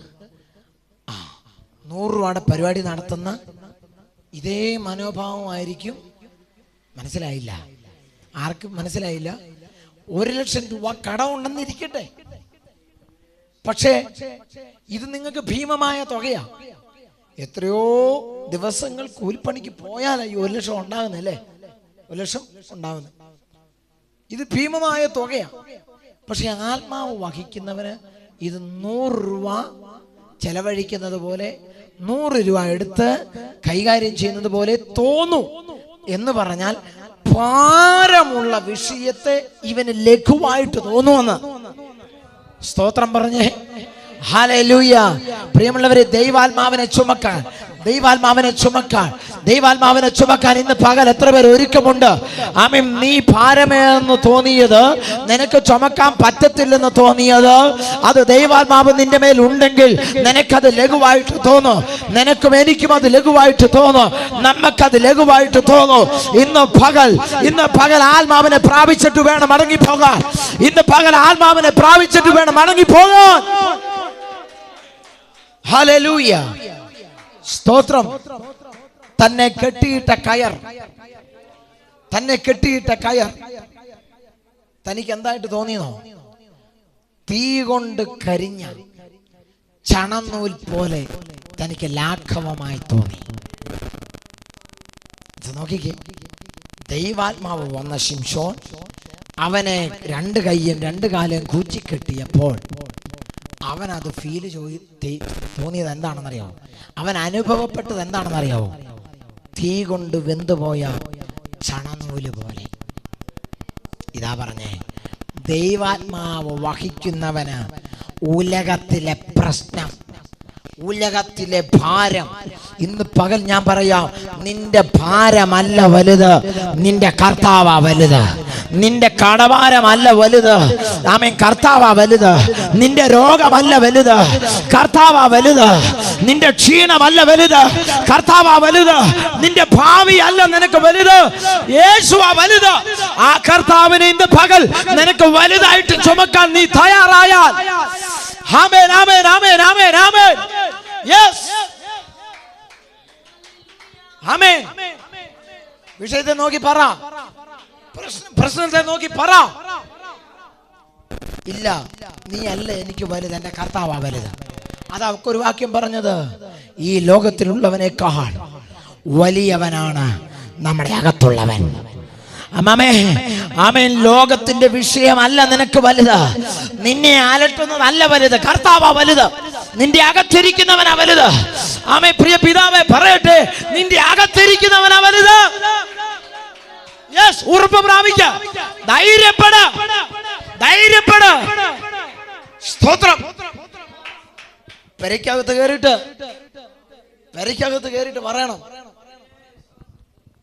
100 രൂപയുടെ പരിപാടി നടത്തുന്ന ഇതേ മനോഭാവമായിരിക്കും. മനസ്സിലായില്ല? ആർക്കും മനസ്സിലായില്ല? 1,00,000 രൂപ കടമുണ്ടെന്നിരിക്കട്ടെ, പക്ഷേ ഇത് നിങ്ങൾക്ക് ഭീമമായ തുകയാ. എത്രയോ ദിവസങ്ങൾ കൂലിപ്പണിക്ക് പോയാലാ ഈ 1,00,000 ഉണ്ടാകുന്നല്ലേ, 1,00,000 ഉണ്ടാകുന്നത്. ഇത് ഭീമമായ തുകയാ. പക്ഷെ ആത്മാവ് വഹിക്കുന്നവന് ഇത് 100 രൂപ ചെലവഴിക്കുന്നത് പോലെ, 100 രൂപ എടുത്ത് കൈകാര്യം ചെയ്യുന്നത് പോലെ തോന്നും. എന്ന് പറഞ്ഞാൽ ഭാരമുള്ള വിഷയത്തെ ഇവന് ലഘുവായിട്ട് തോന്നുമെന്ന്. സ്തോത്രം പറഞ്ഞേ, ഹല്ലേലൂയ. പ്രിയമുള്ളവരെ, ദൈവാത്മാവിനെ ചുമക്കാൻ, ദൈവാത്മാവിനെ ചുമക്കാൻ, ദൈവാത്മാവിനെ ചുമക്കാൻ ഇന്ന് പകൽ എത്ര പേർ ഒരുക്കമുണ്ട്? ആമേൻ. നീ ഭാരമേന്ന് തോന്നിയത്, നിനക്ക് ചുമക്കാൻ പറ്റത്തില്ലെന്ന് തോന്നിയത്, അത് ദൈവാത്മാവ് നിന്റെ മേൽ ഉണ്ടെങ്കിൽ നിനക്കത് ലഘുവായിട്ട് തോന്നും. നിനക്കും എനിക്കും അത് ലഘുവായിട്ട് തോന്നും, നമുക്കത് ലഘുവായിട്ട് തോന്നും. ഇന്ന് പകൽ ആത്മാവിനെ പ്രാപിച്ചിട്ട് വേണം മടങ്ങിപ്പോകാൻ. ഇന്ന് പകൽ ആത്മാവിനെ പ്രാപിച്ചിട്ട് വേണം മടങ്ങിപ്പോകാൻ. ഹല്ലേലൂയ, സ്തോത്രം. തന്നെ കെട്ടിയിട്ട കയർ, തനിക്ക് എന്തായിട്ട് തോന്നിയെന്നോ? തീ കൊണ്ട് കരിഞ്ഞ ചണനൂൽ പോലെ തനിക്ക് ലാഘവമായി തോന്നി. നോക്കിക്കേ, ദൈവാത്മാവ് വന്ന ശിംശോൻ അവനെ 2 കൈയും 2 കാലും കൂച്ചിക്കെട്ടിയപ്പോൾ അവൻ അത് തോന്നിയത് എന്താണെന്നറിയാമോ? അവൻ അനുഭവപ്പെട്ടത് എന്താണെന്നറിയാമോ? തീ കൊണ്ട് വെന്തുപോയ ചണനൂല് പോലെ. ഇതാ പറഞ്ഞേ, ദൈവാത്മാവ് വഹിക്കുന്നവന് ഉലകത്തിലെ പ്രശ്നം, ഉലകത്തിലെ ഭാരം, ഇന്ന് പകൽ ഞാൻ പറയാം, നിന്റെ ഭാരമല്ല വലുത്, നിന്റെ കർത്താവാ വലുത്. നിന്റെ കടഭാരമല്ല വലുത്, ആമേൻ, കർത്താവാ വലുത്. നിന്റെ രോഗമല്ല വലുത്, കർത്താവാ വലുത്. നിന്റെ ക്ഷീണമല്ല വലുത്, കർത്താവാ വലുത്. നിന്റെ ഭാവി അല്ല നിനക്ക് വലുത്, യേശുവാ വലുത്. ആ കർത്താവിനെ ഇന്ന് പകൽ നിനക്ക് വലുതായിട്ട് ചുമക്കാൻ നീ തയ്യാറായാൽ, ആമേൻ, ആമേൻ, ആമേൻ, ആമേൻ, ആമേൻ. യെസ്, ആമേൻ. വിഷയത്തെ നോക്കി പറ, പ്രശ്നത്തെ നോക്കി പറ. ഇല്ല, നീ അല്ല എനിക്ക് വലുത്, എന്റെ കർത്താവാ വലുത്. അതാ ഒരു വാക്യം പറഞ്ഞത്, ഈ ലോകത്തിലുള്ളവനേക്കാൾ വലിയവനാണ് നമ്മുടെ അകത്തുള്ളവൻ. ആമേൻ. ലോകത്തിന്റെ വിഷയമല്ല നിനക്ക് വലുത്, നിന്നെ അലട്ടുന്നതല്ല വലുത്, കർത്താവാ വലുത്. നിന്റെ അകത്തിരിക്കുന്നവനാ വലുത്. ആമേൻ. പ്രിയ പിതാവേ പറയട്ടെ, നിന്റെ അകത്തിരിക്കുന്നവനാ വലുത്. യെസ്, ഉറപ്പ് പ്രാപിക്ക, ധൈര്യപ്പെട്, ധൈര്യപ്പെട്. സ്തോത്രം. പെരയ്ക്കകത്ത് കയറിയിട്ട് പറയണം,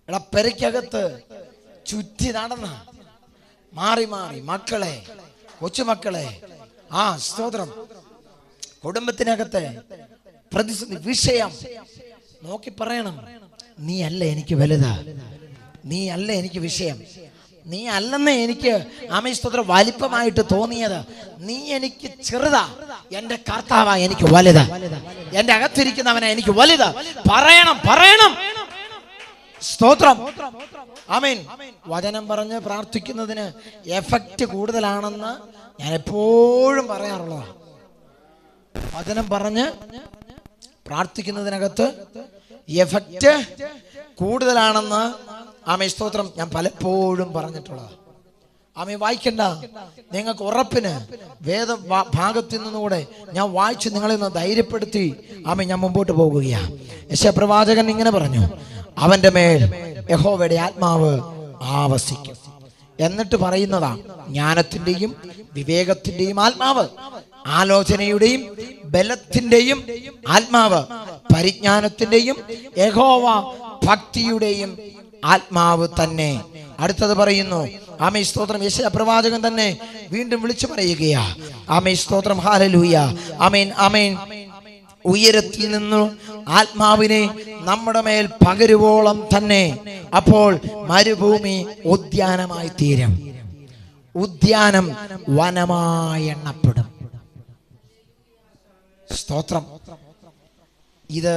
എടാ, പെരയ്ക്കകത്ത് ചുറ്റി നടന്ന മാറി മക്കളെ, കൊച്ചുമക്കളെ, സ്തോത്രം, കുടുംബത്തിനകത്തെ പ്രതിസന്ധി വിഷയം നോക്കി പറയണം, നീ അല്ല എനിക്ക് വലുത്, നീ അല്ല എനിക്ക് വിഷയം, നീ അല്ലെന്ന് എനിക്ക് ആമേസ്തോത്രം വലിപ്പമായിട്ട് തോന്നിയത്, നീ എനിക്ക് ചെറുതാ, എന്റെ കർത്താവാ എനിക്ക് വലുത്, എന്റെ അകത്തിരിക്കുന്നവനാ എനിക്ക് വലുത്. പറയണം, പറയണം. സ്തോത്രം. ആമേൻ. വചനം പറഞ്ഞ് പ്രാർത്ഥിക്കുന്നതിന് എഫക്റ്റ് കൂടുതലാണെന്ന് ഞാൻ എപ്പോഴും പറയാറുള്ളതാണ്. വചനം പറഞ്ഞ് പ്രാർത്ഥിക്കുന്നതിനകത്ത് എഫക്റ്റ് കൂടുതലാണെന്ന് ആമേൻ സ്തോത്രം ഞാൻ പലപ്പോഴും പറഞ്ഞിട്ടുള്ളതാണ്. ആമേൻ. വായിക്കണ്ട, നിങ്ങൾക്ക് ഉറപ്പിന് വേദ ഭാഗത്തിൽ നിന്നുകൂടെ ഞാൻ വായിച്ച് നിങ്ങളെ ഒന്ന് ധൈര്യപ്പെടുത്തി ആമേൻ ഞാൻ മുമ്പോട്ട് പോകുകയാണ്. യെശയ്യാപ്രവാചകൻ ഇങ്ങനെ പറഞ്ഞു, അവന്റെ മേൽ യഹോവയുടെ ആത്മാവ് ആവസിക്കും. എന്നിട്ട് പറയുന്നതാ, ജ്ഞാനത്തിന്റെയും വിവേകത്തിന്റെയും ആത്മാവ്, ആലോചനയുടെയും ബലത്തിന്റെയും ആത്മാവ്, പരിജ്ഞാനത്തിന്റെയും യഹോവ ഭക്തിയുടെയും ആത്മാവ് തന്നെ. അടുത്തത് പറയുന്നു, ആമേൻ സ്തോത്രം. യെശയ്യാപ്രവാചകൻ തന്നെ വീണ്ടും വിളിച്ചു പറയുകയാ. ആമേൻ സ്തോത്രം. ഹല്ലേലൂയ. ആമേൻ, ആമേൻ. ഉയരത്തിൽ നിന്ന് ആത്മാവിനെ നമ്മുടെ മേൽ പകരുവോളം തന്നെ അപ്പോൾ മരുഭൂമി ഉദ്യാനമായി തീരും, ഉദ്യാനം വനമായി എണ്ണപ്പെടും. സ്തോത്രം. ഇത്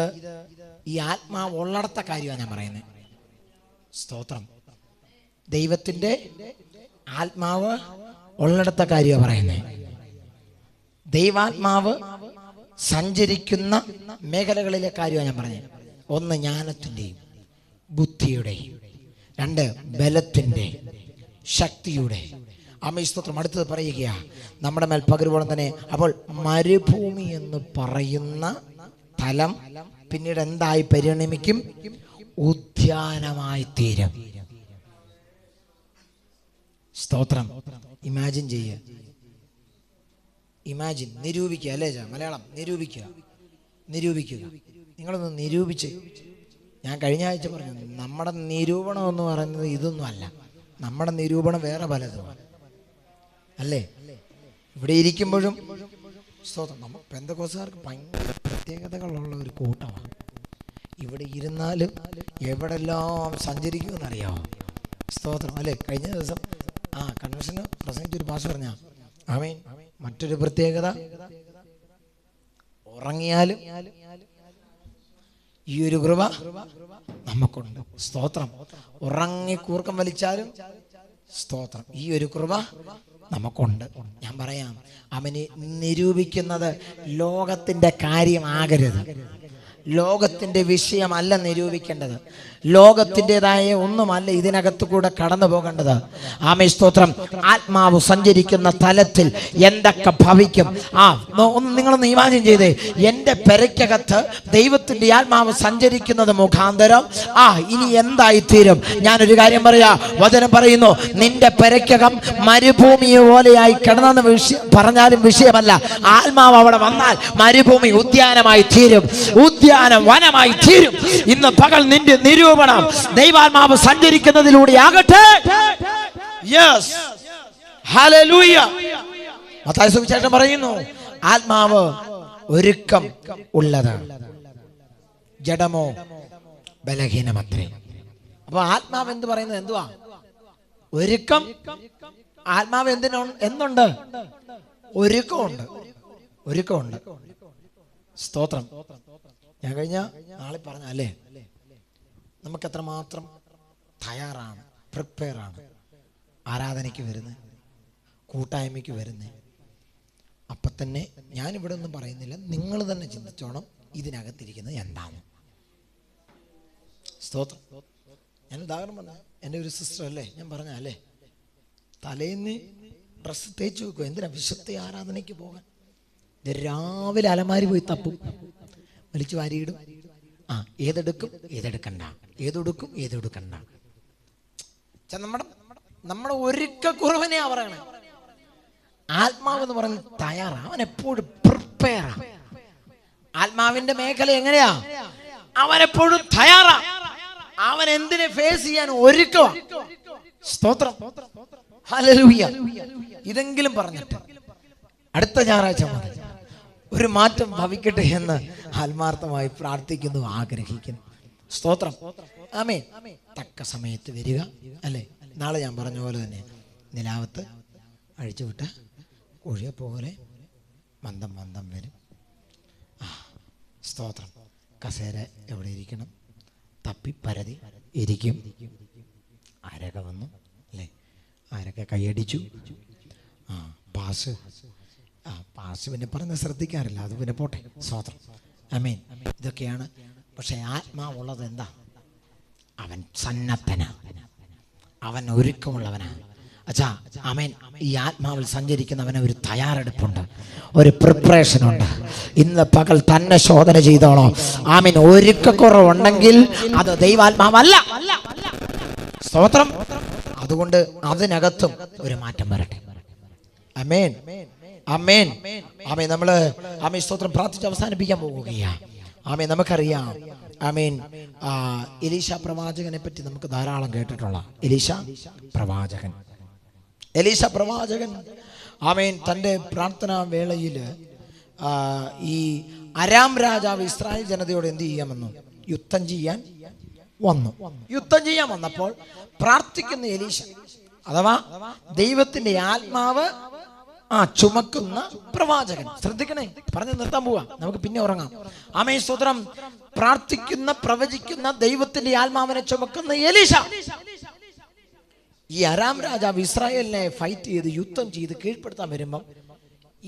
ഈ ആത്മാവ് ഉള്ളടത്ത കാര്യമാണ് ഞാൻ പറയുന്നത്. സ്തോത്രം. ദൈവത്തിന്റെ ആത്മാവ് ഉള്ളടത്ത കാര്യമാണ് പറയുന്നത്. ദൈവാത്മാവ് സഞ്ചരിക്കുന്ന മേഖലകളിലെ കാര്യമാണ് ഞാൻ പറഞ്ഞത്. ഒന്ന് ജ്ഞാനത്തിൻ്റെയും ബുദ്ധിയുടെയും, രണ്ട് ബലത്തിൻ്റെ ശക്തിയുടെ. ആമേൻ സ്തോത്രം. അടുത്തത് പറയുകയാ, നമ്മുടെ മേൽ പകരുവോളം തന്നെ അപ്പോൾ മരുഭൂമി എന്ന് പറയുന്ന സ്ഥലം പിന്നീട് എന്തായി പരിണമിക്കും? ഉദ്യാനമായി തീരും. സ്തോത്രം. ഇമാജിൻ ചെയ്യുക, ഇമാജിൻ, നിരൂപിക്കുക. അല്ലേ മലയാളം? നിരൂപിക്കുക, നിരൂപിക്കുക. നിങ്ങളൊന്ന് നിരൂപിച്ച്. ഞാൻ കഴിഞ്ഞ ആഴ്ച പറഞ്ഞു, നമ്മുടെ നിരൂപണം എന്ന് പറയുന്നത് ഇതൊന്നും അല്ല. നമ്മുടെ നിരൂപണം വേറെ പലതുമാണ്. അല്ലേ? ഇവിടെ ഇരിക്കുമ്പോഴും സ്തോത്രം, നമ്മൾ പെന്തക്കോസ്തുകാർക്ക് ഭയങ്കര പ്രത്യേകതകളുള്ള ഒരു കൂട്ടമാണ്. ഇവിടെ ഇരുന്നാലും എവിടെല്ലാം സഞ്ചരിക്കുമെന്നറിയാമോ? സ്തോത്രം. അല്ലേ? കഴിഞ്ഞ ദിവസം കൺവെൻഷന് പ്രസംഗിച്ചൊരു പാസ്റ്റർ പറഞ്ഞ, ആമേൻ, മറ്റൊരു പ്രത്യേകത, ഉറങ്ങിയാലും ഈ ഒരു കൃപ നമുക്കുണ്ട്. സ്തോത്രം. ഉറങ്ങി കൂർക്കം വലിച്ചാലും സ്തോത്രം, ഈ ഒരു കൃപ നമുക്കുണ്ട്. ഞാൻ പറയാം, അവന് നിരൂപിക്കുന്നത് ലോകത്തിന്റെ കാര്യമാകരുത്, ലോകത്തിന്റെ വിഷയമല്ല നിരൂപിക്കേണ്ടത്, ലോകത്തിൻ്റെതായ ഒന്നുമല്ല ഇതിനകത്ത് കൂടെ കടന്നു പോകേണ്ടത്. ആമേൻ സ്തോത്രം. ആത്മാവ് സഞ്ചരിക്കുന്ന തലത്തിൽ എന്തൊക്കെ ഭവിക്കും? ഒന്ന് നിങ്ങളൊന്ന് ഇമാജിൻ ചെയ്തേ. എൻ്റെ പെരയ്ക്കകത്ത് ദൈവത്തിന്റെ ആത്മാവ് സഞ്ചരിക്കുന്നത് മുഖാന്തരം ഇനി എന്തായിത്തീരും? ഞാനൊരു കാര്യം പറയാ, വചനം പറയുന്നു, നിന്റെ പെരയ്ക്കകം മരുഭൂമിയെ പോലെയായി കിടന്നെന്ന് പറഞ്ഞാലും വിഷയമല്ല. ആത്മാവ് അവിടെ വന്നാൽ മരുഭൂമി ഉദ്യാനമായി തീരും, ഉദ്യാനം വനമായി തീരും. ഇന്ന് പകൽ നിന്റെ നിരൂപണം ദൈവാത്മാവ് സഞ്ചരിക്കുന്നതിലൂടെ ആകട്ടെ. Yes, hallelujah. മത്തായി സുവിശേഷം പറയുന്നു, ആത്മാവ് ഒരുക്കം ഉള്ളത്, ജഡമോ ബലഹീനമത്രേ. അപ്പൊ ആത്മാവ് എന്ത് പറയുന്നത്? എന്തുവാ? ഒരുക്കം. ആത്മാവ് എന്തുണ്ട്? ഒരുക്കമുണ്ട്, ഒരുക്കമുണ്ട്. സ്തോത്രം. ഞാൻ കഴിഞ്ഞ നാളെ പറഞ്ഞ അല്ലേ, നമുക്ക് എത്രമാത്രം തയ്യാറാണ്, പ്രിപ്പയറാണ് ആരാധനയ്ക്ക് വരുന്നത്, കൂട്ടായ്മയ്ക്ക് വരുന്നത്. അപ്പം തന്നെ ഞാനിവിടെ ഒന്നും പറയുന്നില്ല, നിങ്ങൾ തന്നെ ചിന്തിച്ചോണം ഇതിനകത്തിരിക്കുന്നത് എന്താണ്. സ്തോത്രം. ഞാൻ ഉദാഹരണം പറഞ്ഞ, എൻ്റെ ഒരു സിസ്റ്റർ അല്ലേ, ഞാൻ പറഞ്ഞ അല്ലേ, തലേന്ന് ഡ്രസ്സ് തേച്ച് വെക്കുക. എന്തിനാ? വിശുദ്ധ ആരാധനയ്ക്ക് പോകാൻ. രാവിലെ അലമാരി പോയി തപ്പും, വലിച്ചു വാരിയിടും. ഏതെടുക്കും ഏതെടുക്കണ്ട, ഏതെടുക്കും ഏതെടുക്കണ്ട. നമ്മുടെ ഒരുക്കക്കുറവനെയാ പറയണേ. ആത്മാവ് എന്ന് പറഞ്ഞ് തയ്യാറാ, അവൻ എപ്പോഴും പ്രിപ്പയറാ. ആത്മാവിന്റെ മേഖല എങ്ങനെയാ? അവൻ എപ്പോഴും തയ്യാറാ. അവൻ എന്തിനെ ഫേസ് ചെയ്യാൻ ഒരുക്കവാ. സ്തോത്രം. ഹല്ലേലൂയ. ഇതെങ്കിലും പറഞ്ഞിട്ട് അടുത്ത ഞായറാഴ്ച മുതൽ ഒരു മാറ്റം ഭവിക്കട്ടെ എന്ന് ആത്മാർത്ഥമായി പ്രാർത്ഥിക്കുന്നു, ആഗ്രഹിക്കുന്നു. സ്തോത്രം. ആമേൻ. തക്ക സമയത്ത് വരിക അല്ലേ? നാളെ ഞാൻ പറഞ്ഞ പോലെ തന്നെ നിലാവത്ത് അഴിച്ചുവിട്ട കോഴിയെ പോലെ മന്ദം മന്ദം വരും. സ്തോത്രം. കസേര എവിടെ ഇരിക്കണം? തപ്പി പരതി ഇരിക്കും. ആരൊക്കെ വന്നു അല്ലേ? ആരൊക്കെ കൈയടിച്ചു? പാസ് പാസ് പിന്നെ പറഞ്ഞ് ശ്രദ്ധിക്കാറില്ല, അത് പിന്നെ പോട്ടെ. സ്തോത്രം. ആമേൻ. ഇതൊക്കെയാണ്. പക്ഷെ ആത്മാവുള്ളത് എന്താ? അവൻ സന്നദ്ധനാ, അവൻ ഒരുക്കമുള്ളവനാ. അച്ഛാ ആമേൻ. ഈ ആത്മാവിൽ സഞ്ചരിക്കുന്നവന് ഒരു തയ്യാറെടുപ്പുണ്ട്, ഒരു പ്രിപ്പറേഷൻ ഉണ്ട്. ഇന്ന് പകൽ തന്നെ ശോധന ചെയ്തോളോ. ആമേൻ. ഒരുക്കക്കുറവുണ്ടെങ്കിൽ അത് ദൈവാത്മാവല്ല. സ്തോത്രം. അതുകൊണ്ട് അതിനകത്തും ഒരു മാറ്റം വരട്ടെ. ആമേൻ, ആമേൻ, ആമേൻ. നമ്മള് ആമേൻ സ്തോത്രം പ്രാർത്ഥിച്ച് അവസാനിപ്പിക്കാൻ പോവുകയാ. ആമേൻ. നമുക്കറിയാം ആമേൻ എലീശ പ്രവാചകനെ പറ്റി നമുക്ക് ധാരാളം കേട്ടിട്ടുള്ള എലീശ പ്രവാചകൻ ആമേൻ തൻ്റെ പ്രാർത്ഥനാ വേളയിൽ ഈ അരാം രാജാവ് ഇസ്രായേൽ ജനതയോട് എന്ത് ചെയ്യാമെന്നു യുദ്ധം ചെയ്യാൻ വന്നപ്പോൾ പ്രാർത്ഥിക്കുന്ന എലീശ അഥവാ ദൈവത്തിന്റെ ആത്മാവ് ചുമക്കുന്ന പ്രവാചകൻ. ശ്രദ്ധിക്കണേ, പറഞ്ഞു നിർത്താൻ പോവാ, നമുക്ക് പിന്നെ ഉറങ്ങാം. ആമേൻ സ്തോത്രം. പ്രാർത്ഥിക്കുന്ന പ്രവചിക്കുന്ന ദൈവത്തിന്റെ ആത്മാവിനെ ചുമക്കുന്ന എലീശ. ഈ അരാം രാജാവ് ഇസ്രായേലിനെ ഫൈറ്റ് ചെയ്ത് യുദ്ധം ചെയ്ത് കീഴ്പ്പെടുത്താൻ വരുമ്പം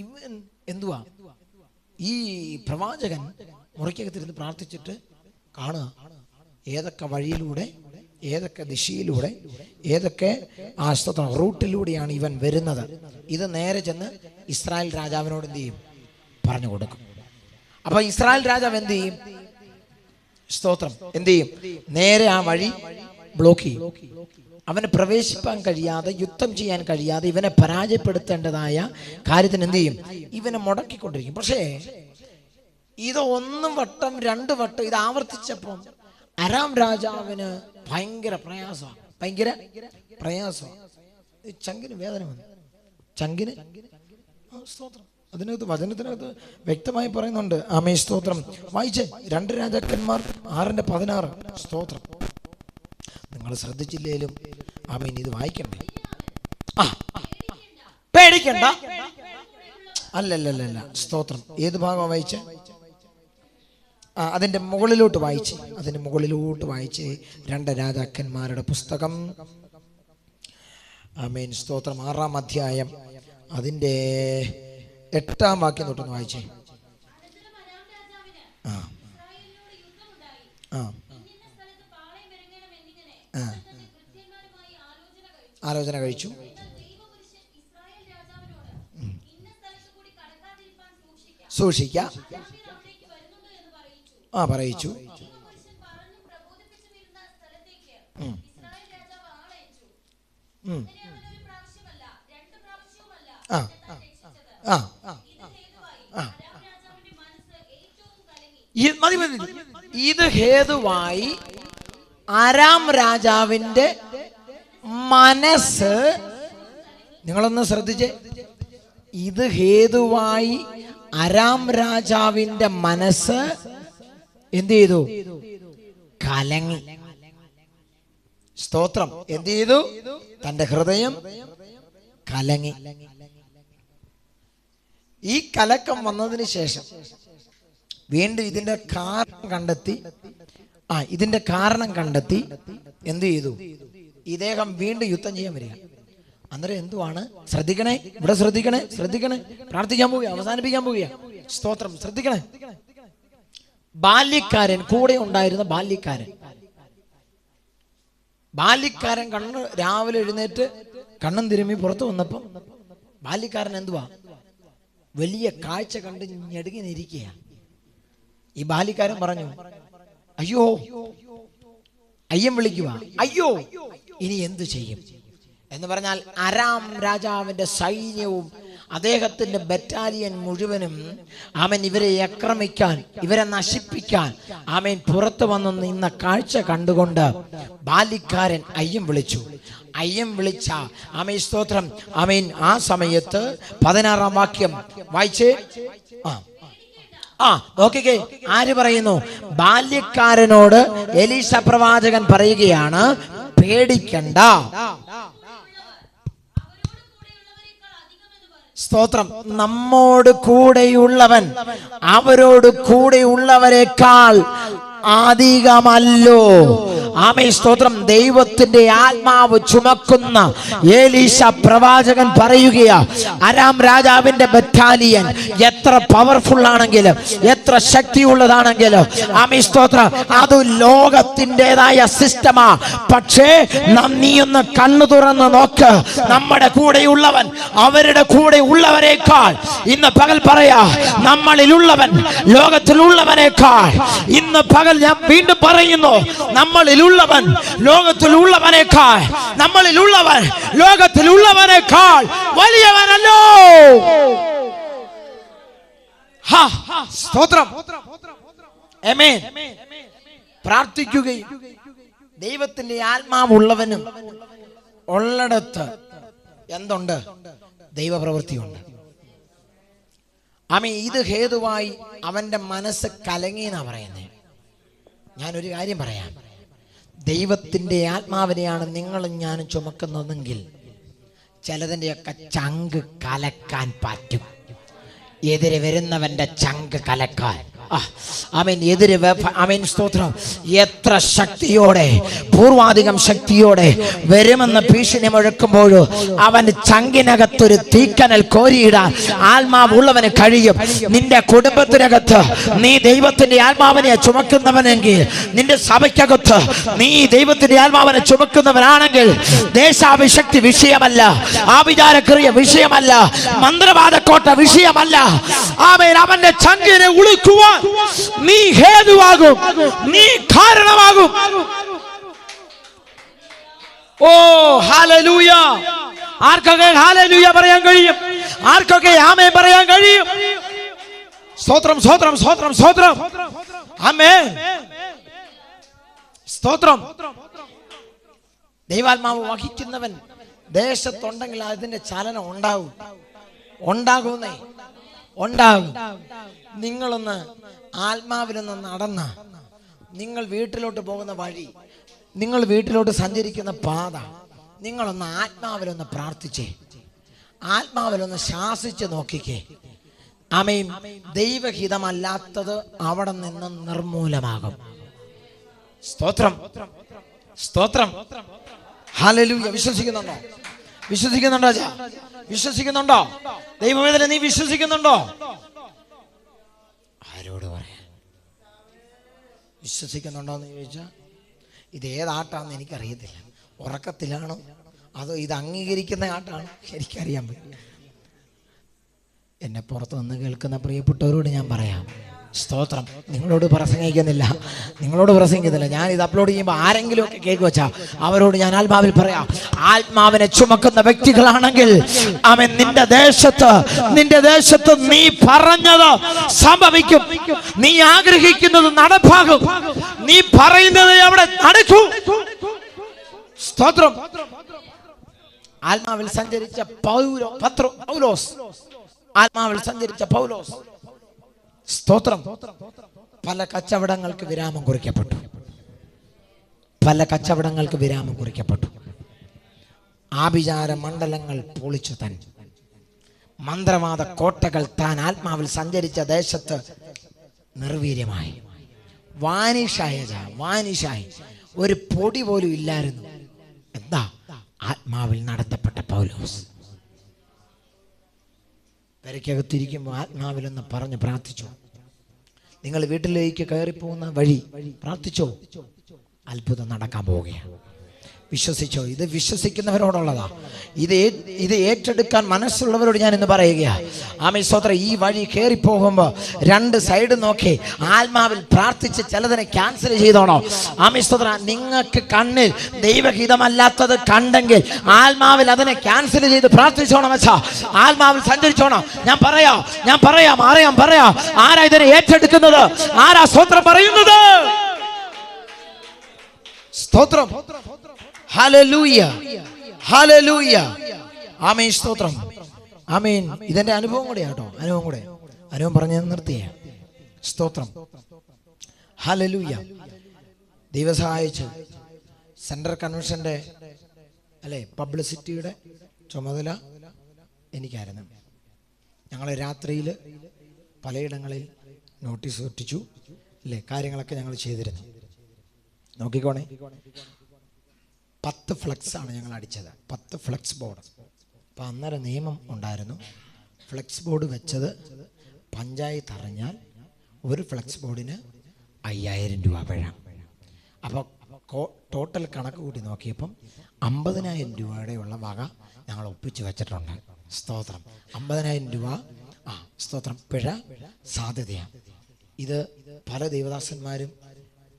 ഇവൻ എന്തുവാ, ഈ പ്രവാചകൻ മുറിക്കകത്തിരുന്ന് പ്രാർത്ഥിച്ചിട്ട് കാണുക ഏതൊക്കെ വഴിയിലൂടെ, ഏതൊക്കെ ദിശയിലൂടെ, ഏതൊക്കെ റൂട്ടിലൂടെയാണ് ഇവൻ വരുന്നത്. ഇത് നേരെ ചെന്ന് ഇസ്രായേൽ രാജാവിനോട് എന്ത് ചെയ്യും? പറഞ്ഞു കൊടുക്കും. അപ്പൊ ഇസ്രായേൽ രാജാവ് എന്ത് ചെയ്യും? സ്തോത്രം. എന്ത് ചെയ്യും? നേരെ ആ വഴി ബ്ലോക്ക് ചെയ്യും. അവന് പ്രവേശിപ്പാൻ കഴിയാതെ, യുദ്ധം ചെയ്യാൻ കഴിയാതെ, ഇവനെ പരാജയപ്പെടുത്തേണ്ടതായ കാര്യത്തിന് എന്ത് ചെയ്യും? ഇവനെ മുടക്കിക്കൊണ്ടിരിക്കും. പക്ഷേ ഇത് 1 വട്ടം 2 വട്ടം ഇത് ആവർത്തിച്ചപ്പം അരാം രാജാവിന് ഭയങ്കര പ്രയാസമാണ്. ചങ്കിന് വേദന വന്നു. ചങ്കിന് സ്തോത്രം. അതിനകത്ത് വചനത്തിനകത്ത് വ്യക്തമായി പറയുന്നുണ്ട്. ആമേൻ സ്തോത്രം. വായിച്ചേ 2 രാജാക്കന്മാർ 6:16. സ്തോത്രം. നിങ്ങൾ ശ്രദ്ധിച്ചില്ലേലും ആമേൻ ഇത് വായിക്കണ്ടേ? പേടിക്കണ്ട. അല്ലല്ലല്ല. സ്തോത്രം. ഏത് ഭാഗം വായിച്ചേ? അതിന്റെ മുകളിലോട്ട് വായിച്ച് 2 രാജാക്കന്മാരുടെ പുസ്തകം. ആമേൻ സ്തോത്രം. 6-ാം അധ്യായം അതിന്റെ 8-ാം വാക്യം തൊട്ടൊന്ന് വായിച്ചേ. ആലോചന കഴിച്ചു. സൂക്ഷിക്ക പറയിച്ചു. ഇത് ഹേതുവായി അരാം രാജാവിന്റെ മനസ്സ്, നിങ്ങളൊന്ന് ശ്രദ്ധിച്ചേ, ഇത് ഹേതുവായി അരാം രാജാവിന്റെ മനസ്സ് എന്ത് ചെയ്തു? കലങ്ങി. സ്തോത്രം. എന്ത് ചെയ്തു? തന്റെ ഹൃദയം കലങ്ങി. ഈ കലക്കം വന്നതിന് ശേഷം വീണ്ടും ഇതിന്റെ കാരണം കണ്ടെത്തി എന്ത് ചെയ്തു? ഇദ്ദേഹം വീണ്ടും യുദ്ധം ചെയ്യാൻ വരിക. അന്നേരം എന്തുവാണ്? ശ്രദ്ധിക്കണേ, ഇവിടെ ശ്രദ്ധിക്കണേ. പ്രാർത്ഥിക്കാൻ പോവുക, അവസാനിപ്പിക്കാൻ പോവുക. സ്തോത്രം. ശ്രദ്ധിക്കണേ. ബാല്യക്കാരൻ, കൂടെ ഉണ്ടായിരുന്ന ബാല്യക്കാരൻ രാവിലെ എഴുന്നേറ്റ് കണ്ണും തിരുമ്മി പുറത്തു വന്നപ്പം ബാല്യക്കാരൻ എന്തുവാ? വലിയ കാഴ്ച കണ്ട് ഞെടുങ്ങി നിൽക്കുക. ഈ ബാല്യക്കാരൻ പറഞ്ഞു, അയ്യോ, അയ്യം വിളിക്കുക, അയ്യോ ഇനി എന്തു ചെയ്യും എന്ന് പറഞ്ഞാൽ അരാം രാജാവിന്റെ സൈന്യവും അദ്ദേഹത്തിന്റെ ബറ്റാലിയൻ മുഴുവനും ആമേൻ ഇവരെ ആക്രമിക്കാൻ, ഇവരെ നശിപ്പിക്കാൻ ആമേൻ പുറത്തു വന്നു നിന്ന കാഴ്ച കണ്ടുകൊണ്ട് ബാല്യക്കാരൻ അയ്യം വിളിച്ച ആമേൻ സ്തോത്രം. ആമേൻ ആ സമയത്ത് 16-ാം വാക്യം വായിച്ചേ. നോക്കിക്കേ, ആര് പറയുന്നു? ബാല്യക്കാരനോട് എലീശ പ്രവാചകൻ പറയുകയാണ്, പേടിക്കണ്ട. സ്തോത്രം. നമ്മോട് കൂടെയുള്ളവൻ അവരോട് കൂടെയുള്ളവരെക്കാൾ അധികമല്ലോ. ആമേൻ, സ്തോത്രം. ദൈവത്തിന്റെ ആത്മാവ് ചുമക്കുന്ന എലീശ പ്രവാചകൻ പറയുകയാ, അരാം രാജാവിന്റെ ബറ്റാലിയൻ എത്ര പവർഫുൾ ആണെങ്കിലും, എത്ര ശക്തിയുള്ളതാണെങ്കിലും, ആമേൻ, സ്തോത്രം, അത് ലോകത്തിൻ്റെതായ സിസ്റ്റമാ. പക്ഷേ നീ ഒന്ന് കണ്ണു തുറന്ന് നോക്ക്, നമ്മുടെ കൂടെയുള്ളവൻ അവരുടെ കൂടെ ഉള്ളവരെക്കാൾ, ഇന്ന് പകൽ പറയാ, നമ്മളിലുള്ളവൻ ലോകത്തിലുള്ളവനേക്കാൾ, ഇന്ന് പകൽ ഞാൻ വീണ്ടും പറയുന്നു, നമ്മളിലുള്ളവൻ ലോകത്തിലുള്ളവനേക്കാൾ, നമ്മളിലുള്ളവൻ ലോകത്തിലുള്ളവനേക്കാൾ വലിയവനല്ലോ. സ്തോത്രം. ആമേൻ. പ്രാർത്ഥിക്കുകയും ദൈവത്തിന്റെ ആത്മാവുള്ളവനും ഉള്ളിടത്ത് എന്തുണ്ട്? ദൈവപ്രവൃത്തിയുണ്ട്. ആമേൻ. ഇത് ഹേതുവായി അവന്റെ മനസ്സ് കലങ്ങി എന്നാ പറയുന്നത്. ഞാനൊരു കാര്യം പറയാം, ദൈവത്തിന്റെ ആത്മാവിനെയാണ് നിങ്ങളും ഞാനും ചുമക്കുന്നതെങ്കിൽ ചിലതിൻ്റെയൊക്കെ ചങ്ക് കലക്കാൻ പറ്റും. എതിരെ വരുന്നവന്റെ ചങ്ക് കലക്കാൻ. ആമേൻ. എതിരെ ആമേൻ, സ്തോത്രം. എത്ര ശക്തിയോടെ, പൂർവാധികം ശക്തിയോടെ വരുമെന്ന് ഭീഷണി മുഴക്കുമ്പോൾ അവന്റെ ചങ്കിനകത്തൊരു തീക്കനൽ കോരിയിടാൻ ആത്മാവുള്ളവന് കഴിയും. നിന്റെ കുടുംബത്തിനകത്ത് നീ ദൈവത്തിന്റെ ആത്മാവിനെ ചുമക്കുന്നവനെങ്കിൽ, നിന്റെ സഭയ്ക്കകത്ത് നീ ദൈവത്തിന്റെ ആത്മാവിനെ ചുമക്കുന്നവനാണെങ്കിൽ, ദേശാഭിഷക്തി വിഷയമല്ല, ആവിചാരക്രിയ വിഷയമല്ല, മന്ത്രവാദക്കോട്ട വിഷയമല്ല. ആമേൻ. അവന്റെ ചങ്കിനെ ഉളുക്കുവാൻ നീ ഹേതുവാകും, നീ കാരണമാകും. ഓ ഹല്ലേലൂയ! ആർക്കൊക്കെ ഹല്ലേലൂയ പറയാൻ കഴിയും? ആർക്കൊക്കെ ആമേൻ പറയാൻ കഴിയും? സ്തോത്രം, സ്തോത്രം, സ്തോത്രം, സ്തോത്രം. ആമേൻ. സ്തോത്രം. ദൈവാത്മാവ് വഹിക്കുന്നവൻ ദേശത്തുണ്ടെങ്കിൽ അതിന്റെ ചലനം ഉണ്ടാകും. ഉണ്ടാകുന്നേ, ഉണ്ടാകും. നിങ്ങളൊന്ന് ആത്മാവിലൊന്ന് നടന്ന, നിങ്ങൾ വീട്ടിലോട്ട് പോകുന്ന വഴി, നിങ്ങൾ വീട്ടിലോട്ട് സഞ്ചരിക്കുന്ന പാത, നിങ്ങളൊന്ന് ആത്മാവിലൊന്ന് പ്രാർത്ഥിച്ചേ, ആത്മാവിലൊന്ന് ശാസിച്ച് നോക്കിക്കേ. ആമേൻ. ദൈവഹിതമല്ലാത്തത് അവിടെ നിന്ന് നിർമൂലമാകും. സ്തോത്രം, സ്തോത്രം. ഹല്ലേലൂയ. വിശ്വസിക്കുന്നുണ്ടോ? വിശ്വസിക്കുന്നുണ്ടോ? വിശ്വസിക്കുന്നുണ്ടോ? ദൈവവേദന നീ വിശ്വസിക്കുന്നുണ്ടോ? ആരോട് പറയാൻ? വിശ്വസിക്കുന്നുണ്ടോന്ന് ചോദിച്ചാൽ ഇത് ഏതാട്ടാന്ന് എനിക്കറിയത്തില്ല. ഉറക്കത്തിലാണോ അതോ ഇത് അംഗീകരിക്കുന്ന ആട്ടാണോ എനിക്കറിയാൻ പറ്റില്ല. എന്നെ പുറത്ത് നിന്ന് കേൾക്കുന്ന പ്രിയപ്പെട്ടവരോട് ഞാൻ പറയാം, സ്തോത്രം. നിങ്ങളോട് പ്രസംഗിക്കുന്നില്ല, ഞാൻ ഇത് അപ്ലോഡ് ചെയ്യുമ്പോൾ ആരെങ്കിലും ഒക്കെ കേക്ക് വെച്ചാ അവരോട് ഞാൻ ആത്മാവിൽ പറയാം, ആത്മാവിനെ ചുമക്കുന്ന വ്യക്തികളാണെങ്കിൽ അവൻ നിന്റെ ദേശത്ത് നീ പറഞ്ഞത് സംഭവിക്കും, നീ ആഗ്രഹിക്കുന്നത് നടപ്പാകും, നീ പറയുന്നത് അവിടെ നടക്കും. സ്തോത്രം. ആത്മാവിൽ സഞ്ചരിച്ച പൗലോസ്, ആത്മാവിൽ സഞ്ചരിച്ച പൗലോസ്, സ്തോത്രം, പല കച്ചവടങ്ങൾക്ക് വിരാമം കുറിക്കപ്പെട്ടു. ആഭിചാര മണ്ഡലങ്ങൾ പൊളിച്ചു താൻ, മന്ത്രവാദ കോട്ടകൾ താൻ ആത്മാവിൽ സഞ്ചരിച്ച ദേശത്ത് നിർവീര്യമായി, വാനിഷായി, ഒരു പൊടി പോലും ഇല്ലായിരുന്നു. എന്താ? ആത്മാവിൽ നടത്തപ്പെട്ട പൗലോസ്. പെരയ്ക്കകത്തിരിക്കുമ്പോൾ ആത്മാവിലൊന്ന് പറഞ്ഞ് പ്രാർത്ഥിച്ചോ. നിങ്ങൾ വീട്ടിലേക്ക് കയറിപ്പോകുന്ന വഴി പ്രാർത്ഥിച്ചോ, അത്ഭുതം നടക്കാൻ പോവുകയാണ്. വിശ്വസിച്ചോ. ഇത് വിശ്വസിക്കുന്നവരോടുള്ളതാ. ഇത് ഏറ്റെടുക്കാൻ മനസ്സുള്ളവരോട് ഞാൻ ഇന്ന് പറയുകയാണ്. ആമേൻ, സ്തോത്രം. ഈ വഴി കയറി പോകുമ്പോൾ രണ്ട് സൈഡ് നോക്കി ആത്മാവിൽ പ്രാർത്ഥിച്ച് ചിലതിനെ ക്യാൻസൽ ചെയ്തോണോ. ആമേൻ, സ്തോത്രം. നിങ്ങൾക്ക് കണ്ണിൽ ദൈവഹിതമല്ലാത്തത് കണ്ടെങ്കിൽ ആത്മാവിൽ അതിനെ ക്യാൻസൽ ചെയ്ത് പ്രാർത്ഥിച്ചോണം വെച്ചാ ആത്മാവിൽ സഞ്ചരിച്ചോണം. ഞാൻ പറയാം. ആരാ ഇതിനെ ഏറ്റെടുക്കുന്നത്? ആരാ സ്തോത്രം പറയുന്നത്? സ്തോത്രം. Hallelujah, hallelujah. ആമേൻ, സ്തോത്രം. ആമേൻ. ഇതെന്റെ അനുഭവം കൂടെ കേട്ടോ, അനുഭവം പറഞ്ഞു നിർത്തിയ. സ്തോത്രം. ഹല്ലേലൂയ. ദൈവം സഹായിച്ച് സെൻട്രൽ കൺവെൻഷന്റെ പബ്ലിസിറ്റിയുടെ ചുമതല എനിക്കായിരുന്നു. ഞങ്ങൾ രാത്രിയിൽ പലയിടങ്ങളിൽ നോട്ടീസ് ഒട്ടിച്ചു, കാര്യങ്ങളൊക്കെ ഞങ്ങൾ ചെയ്തിരുന്നു. നോക്കിക്കോണേ, 10 ഫ്ലെക്സാണ് ഞങ്ങൾ അടിച്ചത്, 10 ഫ്ലെക്സ് ബോർഡ്. അപ്പം അന്നേരം നിയമം ഉണ്ടായിരുന്നു, ഫ്ലെക്സ് ബോർഡ് വെച്ചത് പഞ്ചായത്ത് അറിഞ്ഞാൽ ഒരു ഫ്ലെക്സ് ബോർഡിന് 5000 രൂപ പിഴ. അപ്പോൾ ടോട്ടൽ കണക്ക് കൂട്ടി നോക്കിയപ്പം 50,000 രൂപയുടെ ഉള്ള വക ഞങ്ങൾ ഒപ്പിച്ച് വെച്ചിട്ടുണ്ട്. സ്തോത്രം. 50,000 രൂപ സ്തോത്രം പിഴ സാധ്യതയാണ്. ഇത് പല ദൈവദാസന്മാരും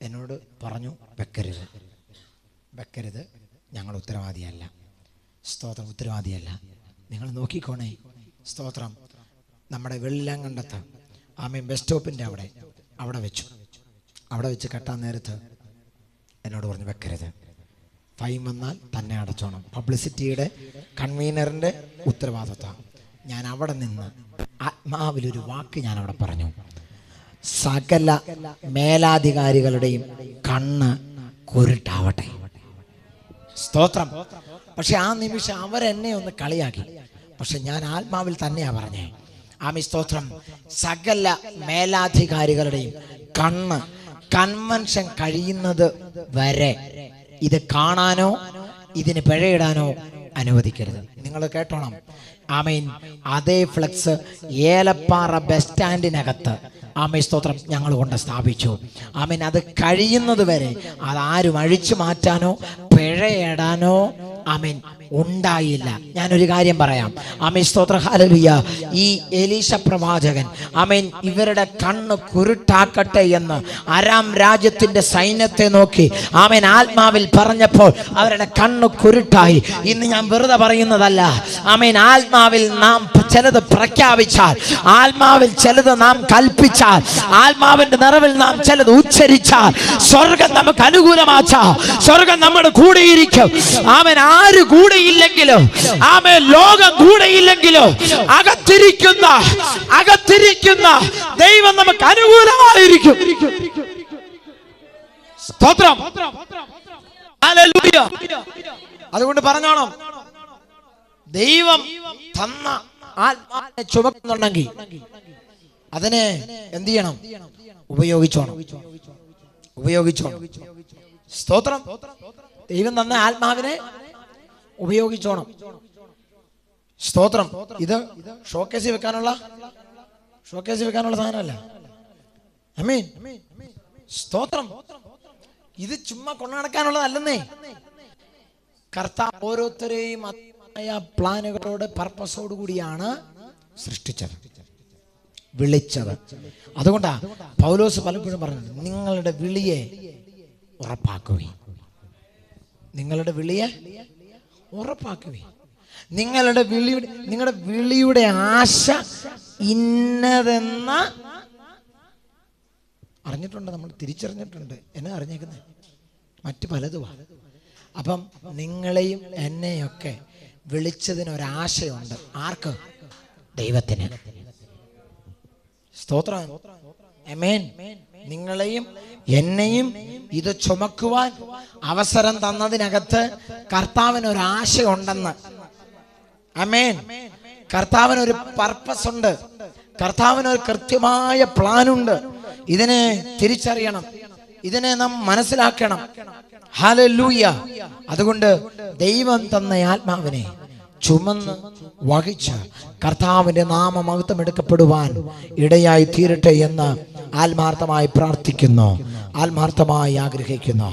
എന്നോട് പറഞ്ഞു, വെക്കരുത്, ഞങ്ങൾ ഉത്തരവാദിയല്ല. സ്തോത്രം, ഉത്തരവാദിയല്ല. നിങ്ങൾ നോക്കിക്കോണേ. സ്തോത്രം. നമ്മുടെ വെള്ളിലാങ്കണ്ടത്ത് ബസ് സ്റ്റോപ്പിൻ്റെ അവിടെ വെച്ച് കെട്ടാൻ നേരത്ത് എന്നോട് പറഞ്ഞു, വെക്കരുത്, ഫൈൻ വന്നാൽ തന്നെ അടച്ചോണം. പബ്ലിസിറ്റിയുടെ കൺവീനറിൻ്റെ ഉത്തരവാദിത്വം. ഞാൻ അവിടെ നിന്ന് ആത്മാവിലൊരു വാക്ക് ഞാൻ അവിടെ പറഞ്ഞു, സകല മേലാധികാരികളുടെയും കണ്ണ് കുരുട്ടാവട്ടെ. സ്തോത്രം. പക്ഷെ ആ നിമിഷം അവരെന്നെ ഒന്ന് കളിയാക്കി. പക്ഷെ ഞാൻ ആത്മാവിൽ തന്നെയാ പറഞ്ഞേ, സ്തോത്രം, സകല മേലാധികാരികളുടെയും കണ്ണ് കൺവെൻഷൻ കഴിയുന്നത് വരെ ഇത് കാണാനോ ഇതിന് പിഴയിടാനോ അനുവദിക്കരുത്. നിങ്ങൾ കേട്ടോണം. ആമേൻ. അതേ ഫ്ലെക്സ് ഏലപ്പാറ ബസ് സ്റ്റാൻഡിനകത്ത് സ്തോത്രം ഞങ്ങൾ കൊണ്ട് സ്ഥാപിച്ചു. ആമേൻ. അത് കഴിയുന്നത് വരെ അതാരും അഴിച്ചു മാറ്റാനോ പിഴയിടാനോ ഉണ്ടായില്ല. ഞാനൊരു കാര്യം പറയാം. സ്തോത്ര. ഹല്ലേലൂയ. ഈ എലീശ പ്രവാചകൻ ഇവരുടെ കണ്ണ് കുരുട്ടാക്കട്ടെ എന്ന് അരാം രാജ്യത്തിന്റെ സൈന്യത്തെ നോക്കി ആത്മാവിൽ പറഞ്ഞപ്പോൾ അവരുടെ കണ്ണ് കുരുട്ടായി. ഇന്ന് ഞാൻ വെറുതെ പറയുന്നതല്ല. ആത്മാവിൽ നാം ചിലത് പ്രഖ്യാപിച്ചാൽ, ആത്മാവിൽ ചിലത് നാം കൽപ്പിച്ചാൽ, ആത്മാവിന്റെ നിറവിൽ നാം ചിലത് ഉച്ചരിച്ചാൽ, സ്വർഗം നമുക്ക് അനുകൂലമാച്ചാൽ സ്വർഗം നമ്മുടെ കൂടെയിരിക്കും. ആര് കൂടെയില്ലെങ്കിലോ ലോകം കൂടെയില്ലെങ്കിലോ അകത്തിരിക്കുന്ന ദൈവം നമുക്ക് അനുകൂലമായിരിക്കും. സ്തോത്രം. ഹല്ലേലൂയ. അതുകൊണ്ട് പറഞ്ഞോണം, ദൈവം തന്ന ആത്മാവിനെ ചുമക്കുന്നുണ്ടെങ്കിൽ അതിനെ എന്ത് ചെയ്യണം? ഉപയോഗിച്ചോണം. സ്തോത്രം. ദൈവം തന്ന ആത്മാവിനെ ഉപയോഗിച്ചോണം. സ്തോത്രം. ഇത് ഷോക്കേസിൽ വെക്കാനുള്ള സാധനമല്ല. ആമേൻ. സ്തോത്രം. ഇത് ചുമ്മാ കൊണ്ടുനടക്കാനുള്ളതല്ലെന്നേ. കർത്താവ് ഓരോരുത്തരെയും പ്ലാനുകളോട് പർപ്പസോട് കൂടിയാണ് സൃഷ്ടിച്ചത്, വിളിച്ചത്. അതുകൊണ്ടാ പൗലോസ് പലപ്പോഴും പറഞ്ഞത്, നിങ്ങളുടെ വിളിയെ ഉറപ്പാക്കുകയും നിങ്ങളുടെ വിളിയുടെ ആശ ഇന്നതെന്ന അറിഞ്ഞിട്ടുണ്ട്, നമ്മൾ തിരിച്ചറിഞ്ഞിട്ടുണ്ട്. എന്നെ അറിഞ്ഞേക്കുന്നത് മറ്റു പലതുമാണ്. അപ്പം നിങ്ങളെയും എന്നെയൊക്കെ വിളിച്ചതിനൊരാശയുണ്ട്. ആർക്ക്? ദൈവത്തിന്. സ്തോത്രം. ആമേൻ. നിങ്ങളെയും എന്നെയും ഇത് ചുമക്കുവാൻ അവസരം തന്നതിനകത്ത് കർത്താവിനൊരാശയുണ്ടെന്ന്. ആമേൻ. കർത്താവിനൊരു പർപ്പസ് ഉണ്ട്, കർത്താവിനൊരു കൃത്യമായ പ്ലാനുണ്ട്. ഇതിനെ തിരിച്ചറിയണം, ഇതിനെ നാം മനസ്സിലാക്കണം. ഹല്ലേലൂയ. അതുകൊണ്ട് ദൈവം തന്ന ആത്മാവിനെ ചുമന്ന് വഹിച്ച് കർത്താവിന്റെ നാമമഹത്വം എടുക്കപ്പെടുവാൻ ഇടയായി തീരട്ടെ എന്ന് ആത്മാർത്ഥമായി പ്രാർത്ഥിക്കുന്നു, ആത്മാർത്ഥമായി ആഗ്രഹിക്കുന്നു.